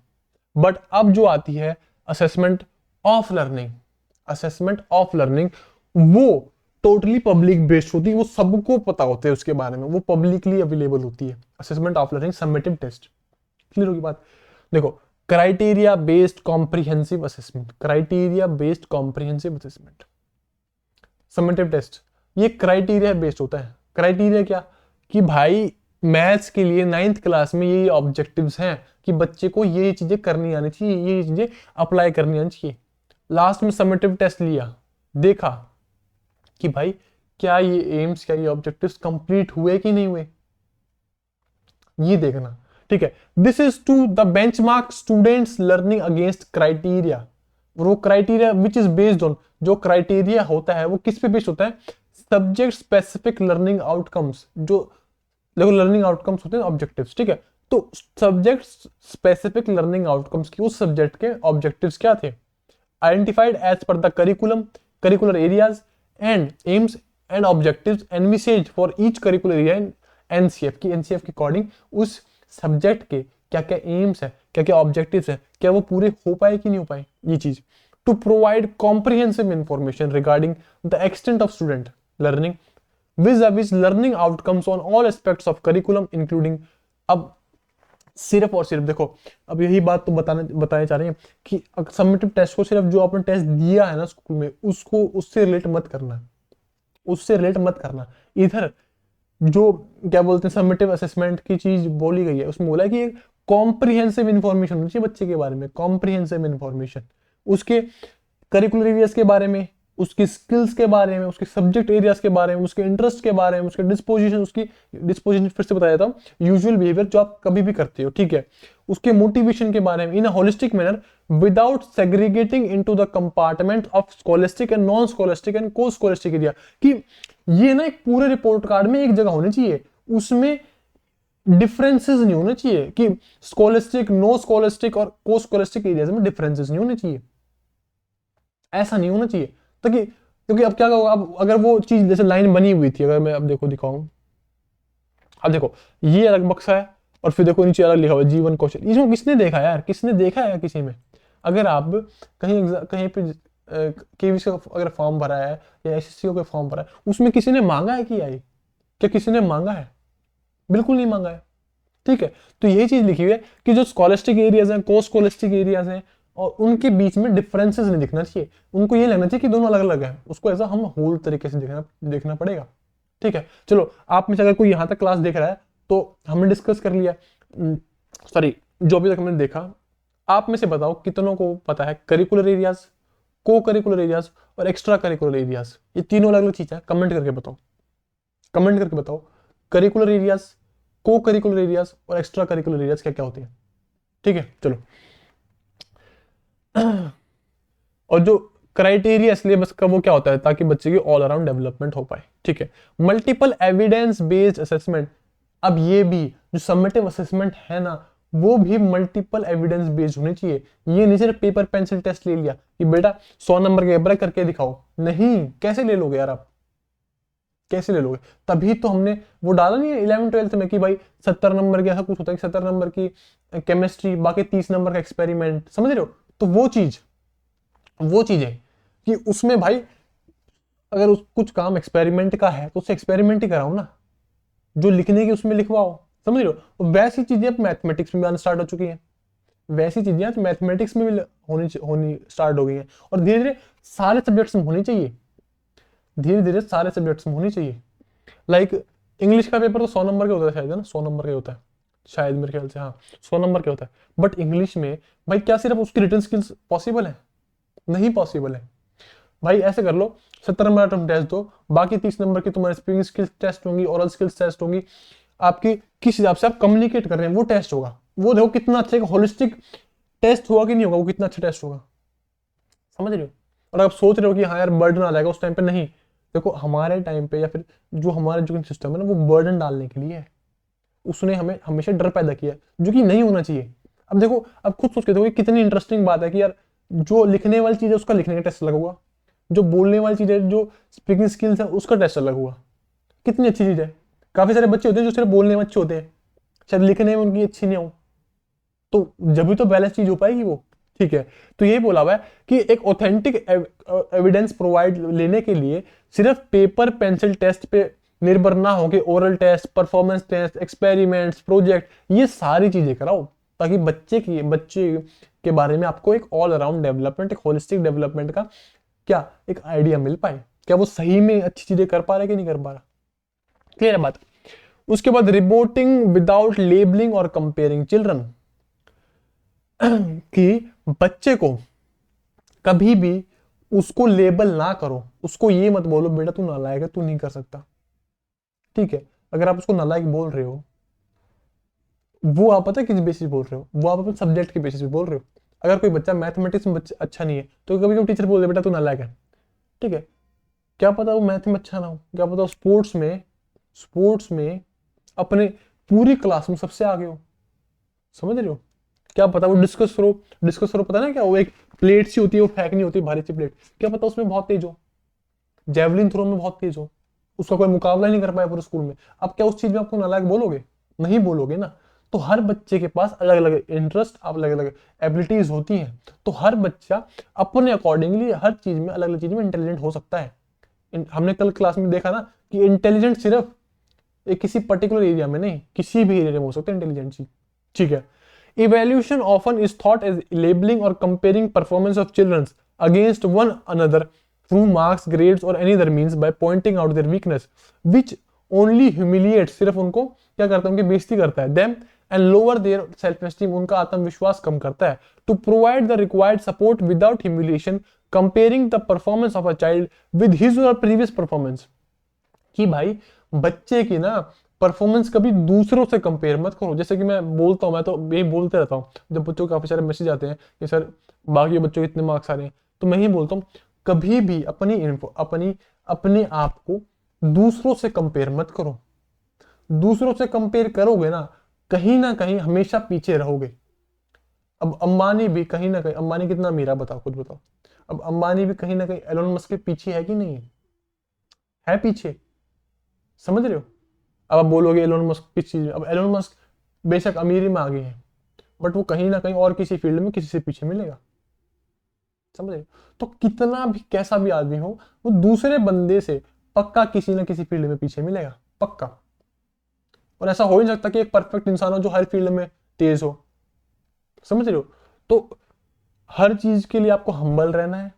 बट अब जो आती है असेसमेंट ऑफ लर्निंग, वो टोटली पब्लिक बेस्ड होती है, वो सबको पता होता है उसके बारे में, वो पब्लिकली अवेलेबल होती है। Assessment of learning summative test. Clear होगी बात? देखो, criteria based comprehensive assessment, summative test, ये क्राइटेरिया बेस्ड होता है। क्राइटेरिया क्या? कि भाई मैथ्स के लिए 9th क्लास में ये ऑब्जेक्टिव्स हैं कि बच्चे को ये चीजें करनी आनी चाहिए, ये चीजें अप्लाई करनी आनी चाहिए। लास्ट में समेटिव टेस्ट लिया, देखा कि भाई क्या ये एम्स, क्या ये ऑब्जेक्टिव्स कंप्लीट हुए कि नहीं हुए, ये देखना। ठीक है, this is to the benchmark students learning against criteria, वो criteria which is based on, जो क्राइटेरिया होता है वो किस पे बेस्ड होता है? सब्जेक्ट स्पेसिफिक लर्निंग आउटकम्स, जो देखो लर्निंग आउटकम्स होते हैं ऑब्जेक्टिव्स। ठीक है, तो सब्जेक्ट स्पेसिफिक लर्निंग आउटकम्स की उस सब्जेक्ट के ऑब्जेक्टिव्स क्या थे? Identified as per the curricular areas and aims and objectives envisages for each curricular area in NCF के अकॉर्डिंग उस सब्जेक्ट के क्या क्या एम्स है, क्या क्या ऑब्जेक्टिव्स है, क्या वो पूरे हो पाए कि नहीं हो पाए, ये चीज। To provide comprehensive information regarding the extent of student learning vis-a-vis learning outcomes on all aspects of curriculum including। अब सिर्फ और सिर्फ देखो, अब यही बात तो बताने चाह रहे हैं कि समेटिव टेस्ट को सिर्फ जो आपने टेस्ट दिया है ना स्कूल में, उसको उससे रिलेट मत करना। इधर जो क्या बोलते हैं समेटिव असेसमेंट की चीज बोली गई है, उसमें बोला है कि कॉम्प्रिहेंसिव इंफॉर्मेशन होनी चाहिए बच्चे के बारे में, कॉम्प्रिहेंसिव इंफॉर्मेशन, उसके करिकुलर एरियाज के बारे में, उसकी स्किल्स के बारे में, उसके सब्जेक्ट एरियाज के बारे में, उसके इंटरेस्ट के बारे में, उसके डिस्पोजिशन, उसकी डिस्पोजिशन फिर से बता देता हूँ, यूजुअल बिहेवियर जो आप कभी भी करते हो, ठीक है, उसके मोटिवेशन के बारे में in a holistic manner without segregating into the compartment of scholastic and non scholastic and co scholastic area, कि ये ना एक पूरे रिपोर्ट कार्ड में एक जगह होनी चाहिए, उसमें डिफरेंसेस नहीं होने चाहिए कि स्कॉलिस्टिक, नो स्कॉलिस्टिक और को स्कॉलिस्टिक एरियाज में डिफरेंसेस नहीं होने चाहिए, ऐसा नहीं होना चाहिए, ताकि क्योंकि अब क्या होगा, अब अगर वो चीज जैसे लाइन बनी हुई थी, अगर मैं अब देखो दिखाऊं, अब देखो ये अलग बक्सा है और फिर देखो नीचे अलग लिखा हुआ है जीवन कौशल, इसको किसने देखा यार, किसने देखा है किसी में? अगर आप कहीं पे केवीसी का अगर फॉर्म भरा है या एसएससी का फॉर्म भरा है, उसमें किसी ने मांगा है कि आई, क्या किसी ने मांगा है? बिल्कुल नहीं मांगा है, ठीक है। तो यही चीज लिखी हुई है कि जो स्कॉलिस्टिक एरियाज हैं, को स्कॉलिस्टिक एरियाज हैं, और उनके बीच में डिफरेंसेस नहीं दिखना चाहिए, उनको ये लगना चाहिए कि दोनों अलग अलग है, उसको ऐसा हम होल तरीके से देखना पड़ेगा, ठीक है। चलो आप में से अगर कोई यहां तक क्लास देख रहा है तो हमने डिस्कस कर लिया, सॉरी जो अभी तक हमने देखा, आप में से बताओ कितनों को पता है करिकुलर एरियाज, को करिकुलर एरियाज और एक्स्ट्रा करिकुलर एरियाज, ये तीनों अलग अलग चीज है, कमेंट करके बताओ, कमेंट करके बताओ करिकुलर एरियाज, को करिकुलर एरियाज और एक्स्ट्रा करिकुलर एरियाज क्या क्या होते हैं, ठीक है। चलो और जो क्राइटेरिया सिलेबस का वो क्या होता है, ताकि बच्चे की ऑल अराउंड डेवलपमेंट हो पाए, ठीक है। मल्टीपल एविडेंस बेस्ड असेसमेंट, अब ये भी जो समेटिव असेसमेंट है ना, वो भी मल्टीपल एविडेंस बेस्ड होनी चाहिए, ये नहीं सिर्फ पेपर पेंसिल टेस्ट ले लिया कि बेटा 100 नंबर के पेपर करके दिखाओ, नहीं, कैसे ले लोगे यार आप, कैसे ले लोगे? तभी तो हमने वो डाला नहीं है 11 12th में कि भाई 70 नंबर की, ऐसा कुछ होता है कि 70 नंबर की केमिस्ट्री, बाकी 30 नंबर का एक्सपेरिमेंट, समझ रहे हो? तो वो चीज है कि उसमें भाई अगर कुछ काम एक्सपेरिमेंट का है तो उससे एक्सपेरिमेंट ही कराओ ना, जो लिखने की उसमें लिखवाओ, समझ रहे हो? तो वैसी चीजें अब मैथमेटिक्स में भी आना स्टार्ट हो चुकी हैं, वैसी चीजें आज मैथमेटिक्स में भी होनी स्टार्ट हो गई हैं, और धीरे धीरे सारे सब्जेक्ट्स में होनी चाहिए, धीरे धीरे सारे सब्जेक्ट्स में होनी चाहिए। लाइक इंग्लिश का पेपर तो 100 नंबर का होता है शायद, है ना, 100 नंबर का होता है शायद, मेरे ख्याल से, हाँ 100 नंबर का होता है। बट इंग्लिश में भाई क्या सिर्फ उसकी रिटन स्किल्स पॉसिबल है? नहीं पॉसिबल है भाई। ऐसे कर लो 70 नंबर तुम टेस्ट दो, बाकी 30 नंबर की तुम्हारी स्पीकिंग स्किल्स टेस्ट होंगी, ओरल स्किल्स टेस्ट होंगी, आपकी किस हिसाब से आप कम्युनिकेट कर रहे हैं वो टेस्ट होगा, वो देखो कितना अच्छा होलिस्टिक टेस्ट होगा कि नहीं होगा, वो कितना अच्छा टेस्ट होगा, समझ रहे हो? और आप सोच रहे हो कि हाँ यार बर्डन आ जाएगा उस टाइम पे, नहीं, देखो हमारे टाइम पे या फिर जो हमारा एजुकेशन सिस्टम है ना, वो बर्डन डालने के लिए है, उसने हमें हमेशा डर पैदा किया जो कि नहीं होना चाहिए। अब देखो, अब खुद सोच के देखो कितनी इंटरेस्टिंग बात है कि यार जो लिखने वाली चीज है उसका लिखने का टेस्ट अलग हुआ, जो बोलने वाली चीज है, जो स्पीकिंग स्किल्स है उसका टेस्ट अलग हुआ, कितनी अच्छी चीज है। काफी सारे बच्चे होते हैं जो सिर्फ बोलने में अच्छे होते हैं, शायद लिखने में उनकी अच्छी नहीं हो, तो जब भी तो बैलेंस चीज हो पाएगी वो, ठीक है। तो यही बोला हुआ है कि एक ऑथेंटिक एविडेंस प्रोवाइड लेने के लिए सिर्फ पेपर पेंसिल टेस्ट पे निर्भर ना हो कि oral test, performance test, experiments, project, ये सारी चीजें कराओ, ताकि बच्चे के बारे में आपको एक ऑल अराउंड डेवलपमेंट, एक होलिस्टिक डेवलपमेंट का क्या एक आइडिया मिल पाए, क्या वो सही में अच्छी चीजें कर पा रहा है कि नहीं कर पा रहा। क्लियर है बात? उसके बाद रिपोर्टिंग विदाउट लेबलिंग और कंपेयरिंग चिल्ड्रन, कि बच्चे को कभी भी उसको लेबल ना करो, उसको ये मत बोलो बेटा तू नालायक है, तू नहीं कर सकता, ठीक है। अगर आप उसको नालायक बोल रहे हो, वो आप पता है किस बेसिस बोल रहे हो, वो आप अपने सब्जेक्ट के बेसिस पे बोल रहे हो। अगर कोई बच्चा मैथमेटिक्स में अच्छा नहीं है तो कभी कभी टीचर बोल दे बेटा तू नालायक है, ठीक है, क्या पता वो मैथ में अच्छा ना हो, क्या पता स्पोर्ट्स में अपने पूरी क्लास में सबसे आगे हो, समझ रहे हो? क्या पता वो डिस्कस थ्रो पता ना क्या, वो एक प्लेट सी होती है, वो फेंकनी होती है भारी सी प्लेट, क्या पता उसमें बहुत तेज हो, जेवलिन थ्रो में बहुत तेज हो, उसका कोई मुकाबला नहीं कर पाया पूरे स्कूल में, अब क्या उस चीज में आपको नालायक बोलोगे? नहीं बोलोगे ना। तो हर बच्चे के पास अलग अलग इंटरेस्ट, अलग अलग एबिलिटीज होती हैं, तो हर बच्चा अपने अकॉर्डिंगली हर चीज में, अलग अलग चीज में इंटेलिजेंट हो सकता है। हमने कल क्लास में देखा ना कि इंटेलिजेंट सिर्फ एक किसी पर्टिकुलर एरिया में नहीं, किसी भी एरिया में हो सकता है इंटेलिजेंट चीज, ठीक है। Evaluation often is thought as labeling or comparing performance of children against one another through marks, grades or any other means by pointing out their weakness, which only humiliates, सिर्फ उनको क्या करता है, उनकी बेइज्जती करता है, them and lower their self esteem, उनका आत्मविश्वास कम करता है। To provide the required support without humiliation, comparing the performance of a child with his or previous performance, कि भाई बच्चे की ना परफॉर्मेंस कभी दूसरों से कंपेयर मत करो। जैसे कि मैं बोलता हूँ, मैं तो यही बोलते रहता हूँ जब बच्चों को काफी सारे मैसेज आते हैं कि सर बाकी बच्चों के इतने मार्क्स आ रहे हैं, तो मैं ही बोलता हूँ कभी भी अपने आप को दूसरों से कंपेयर मत करो। दूसरों से कंपेयर करोगे ना कहीं हमेशा पीछे रहोगे। अब अंबानी भी कहीं ना कहीं, अंबानी कितना अमीर है बताओ, खुद बताओ। अब अंबानी भी कहीं ना कहीं एलोन मस्क के पीछे है कि नहीं है पीछे, समझ रहे हो। अब आप बोलोगे एलोन मस्क किस चीज में, अब एलोन मस्क बेशक अमीरी में आगे है, बट वो कहीं ना कहीं और किसी फील्ड में किसी से पीछे मिलेगा, समझ रहे हो। तो कितना भी कैसा भी आदमी हो, वो दूसरे बंदे से पक्का किसी ना किसी फील्ड में पीछे मिलेगा, पक्का। और ऐसा हो ही नहीं सकता कि एक परफेक्ट इंसान हो जो हर फील्ड में तेज हो, समझ रहे हो। तो हर चीज के लिए आपको हम्बल रहना है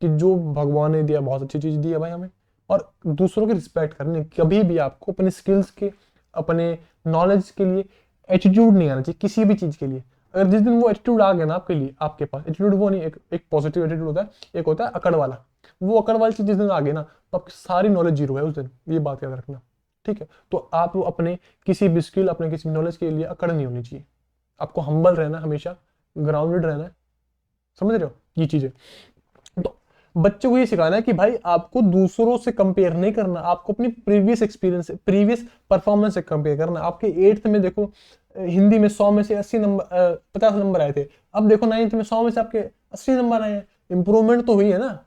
कि जो भगवान ने दिया बहुत अच्छी चीज दी है भाई हमें, और दूसरों की रिस्पेक्ट करनी। कभी भी आपको अपने स्किल्स के, अपने नॉलेज के लिए एटीट्यूड नहीं आना चाहिए किसी भी चीज के लिए। अगर जिस दिन वो एटीट्यूड आ गया ना आपके लिए, आपके पास एटीट्यूड वो नहीं, एक पॉजिटिव एटीट्यूड होता है, एक होता है अकड़ वाला। वो अकड़ वाली चीज जिस दिन आ गई ना, तो आपकी सारी नॉलेज जीरो है उस दिन, ये बात याद रखना, ठीक है। तो आप वो अपने किसी भी स्किल, अपने किसी भी नॉलेज के लिए अकड़ नहीं होनी चाहिए। आपको हम्बल रहना, हमेशा ग्राउंडेड रहना है, समझ रहे हो ये चीजें। तो बच्चों को ये सिखाना है कि भाई आपको दूसरों से कंपेयर नहीं करना, आपको अपनी प्रीवियस एक्सपीरियंस, प्रीवियस परफॉर्मेंस से कंपेयर करना। आपके 8th में देखो हिंदी में 100 में से 80 नंबर, 50 नंबर आए थे, अब देखो 9th में 100 में से आपके 80 नंबर आए हैं। इंप्रूवमेंट तो हुई है ना,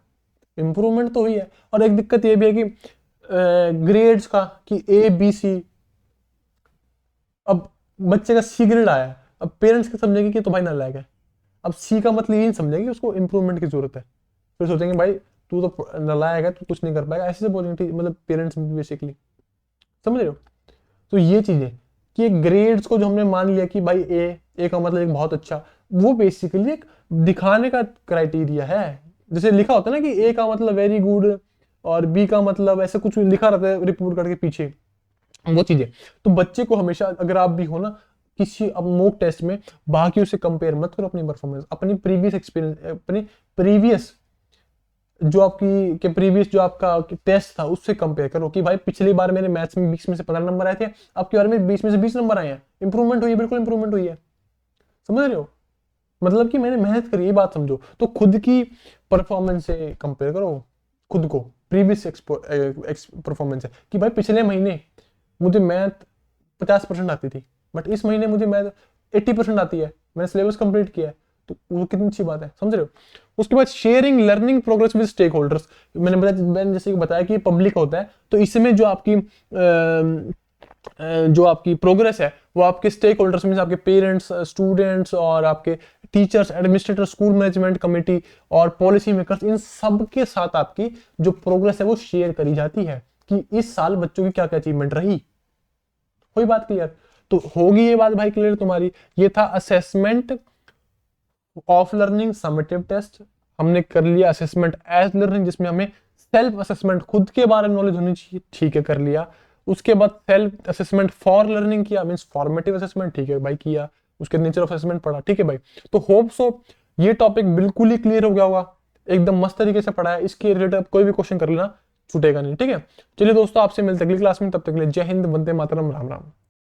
इंप्रूवमेंट तो हुई है। और एक दिक्कत ये भी है कि ग्रेड्स का, कि A B C, अब बच्चे का C ग्रेड आया, अब पेरेंट्स क्या समझेंगे कि तो भाई नालायक है। अब C का मतलब ये नहीं समझेंगे कि उसको इंप्रूवमेंट की जरूरत है, फिर सोचेंगे भाई तू तो नालायक है, तू कुछ नहीं कर पाएगा, ऐसे से बोलेंगे, ठीक मतलब पेरेंट्स बेसिकली, समझ रहे हो। तो ये चीज है कि ग्रेड्स को जो हमने मान लिया कि भाई ए का मतलब एक बहुत अच्छा, वो बेसिकली एक दिखाने का क्राइटेरिया है। जैसे लिखा होता है ना कि ए का मतलब वेरी गुड और बी का मतलब ऐसे कुछ लिखा रहता है रिपोर्ट करके पीछे, वो चीजें। तो बच्चे को हमेशा, अगर आप भी हो ना किसी अब मॉक टेस्ट में, बाकियों से कंपेयर मत करो अपनी परफॉर्मेंस, अपनी प्रीवियस एक्सपीरियंस, अपनी प्रीवियस जो आपकी के प्रीवियस जो आपका टेस्ट था उससे कंपेयर करो कि भाई पिछली बार मेरे मैथ्स में 20 में से 15 नंबर आए थे, अब की बार में 20 में से 20 नंबर आए हैं। इंप्रूवमेंट हुई है, बिल्कुल इंप्रूवमेंट हुई है, समझ रहे हो। मतलब कि मैंने मेहनत करी, ये बात समझो। तो खुद की परफॉर्मेंस से कंपेयर करो खुद को, प्रीवियस परफॉर्मेंस है कि भाई पिछले महीने मुझे मैथ 50% आती थी, बट इस महीने मुझे मैथ 80% आती है, मैंने सिलेबस कंप्लीट किया है, तो वो कितनी अच्छी बात है, समझ रहे हो। उसके बाद sharing learning progress with stakeholders, मैंने जैसे बताया कि पब्लिक होता है, तो इसमें जो आपकी प्रोग्रेस है वो आपके स्टेक होल्डर्स में आपके पेरेंट्स, स्टूडेंट्स और आपके teachers, administrator, school management committee और पॉलिसी मेकर्स, इन सब के साथ आपकी जो प्रोग्रेस है वो शेयर करी जाती है कि इस साल बच्चों की क्या क्या अचीवमेंट रही। कोई बात क्लियर? तो होगी ये बात भाई क्लियर तुम्हारी। ये था assessment of learning summative test. हमने कर लिया असेसमेंट एज लर्निंग, जिसमें हमें सेल्फ असेसमेंट खुद के बारे में नॉलेज होनी चाहिए, ठीक है कर लिया। उसके बाद सेल्फ असेसमेंट फॉर लर्निंग किया, मींस फॉर्मेटिव असेसमेंट, ठीक है भाई किया। उसके नेचर ऑफ असेसमेंट पढ़ा, ठीक है भाई। तो होप सो ये टॉपिक बिल्कुल ही क्लियर हो गया होगा, एकदम मस्त तरीके से पढ़ा है। इसके रिलेटेड कोई भी क्वेश्चन कर लेना, छूटेगा नहीं, ठीक है। चलिए दोस्तों, आपसे मिलते अगली क्लास में, तब तक के लिए जय हिंद, वंदे मातरम, राम राम।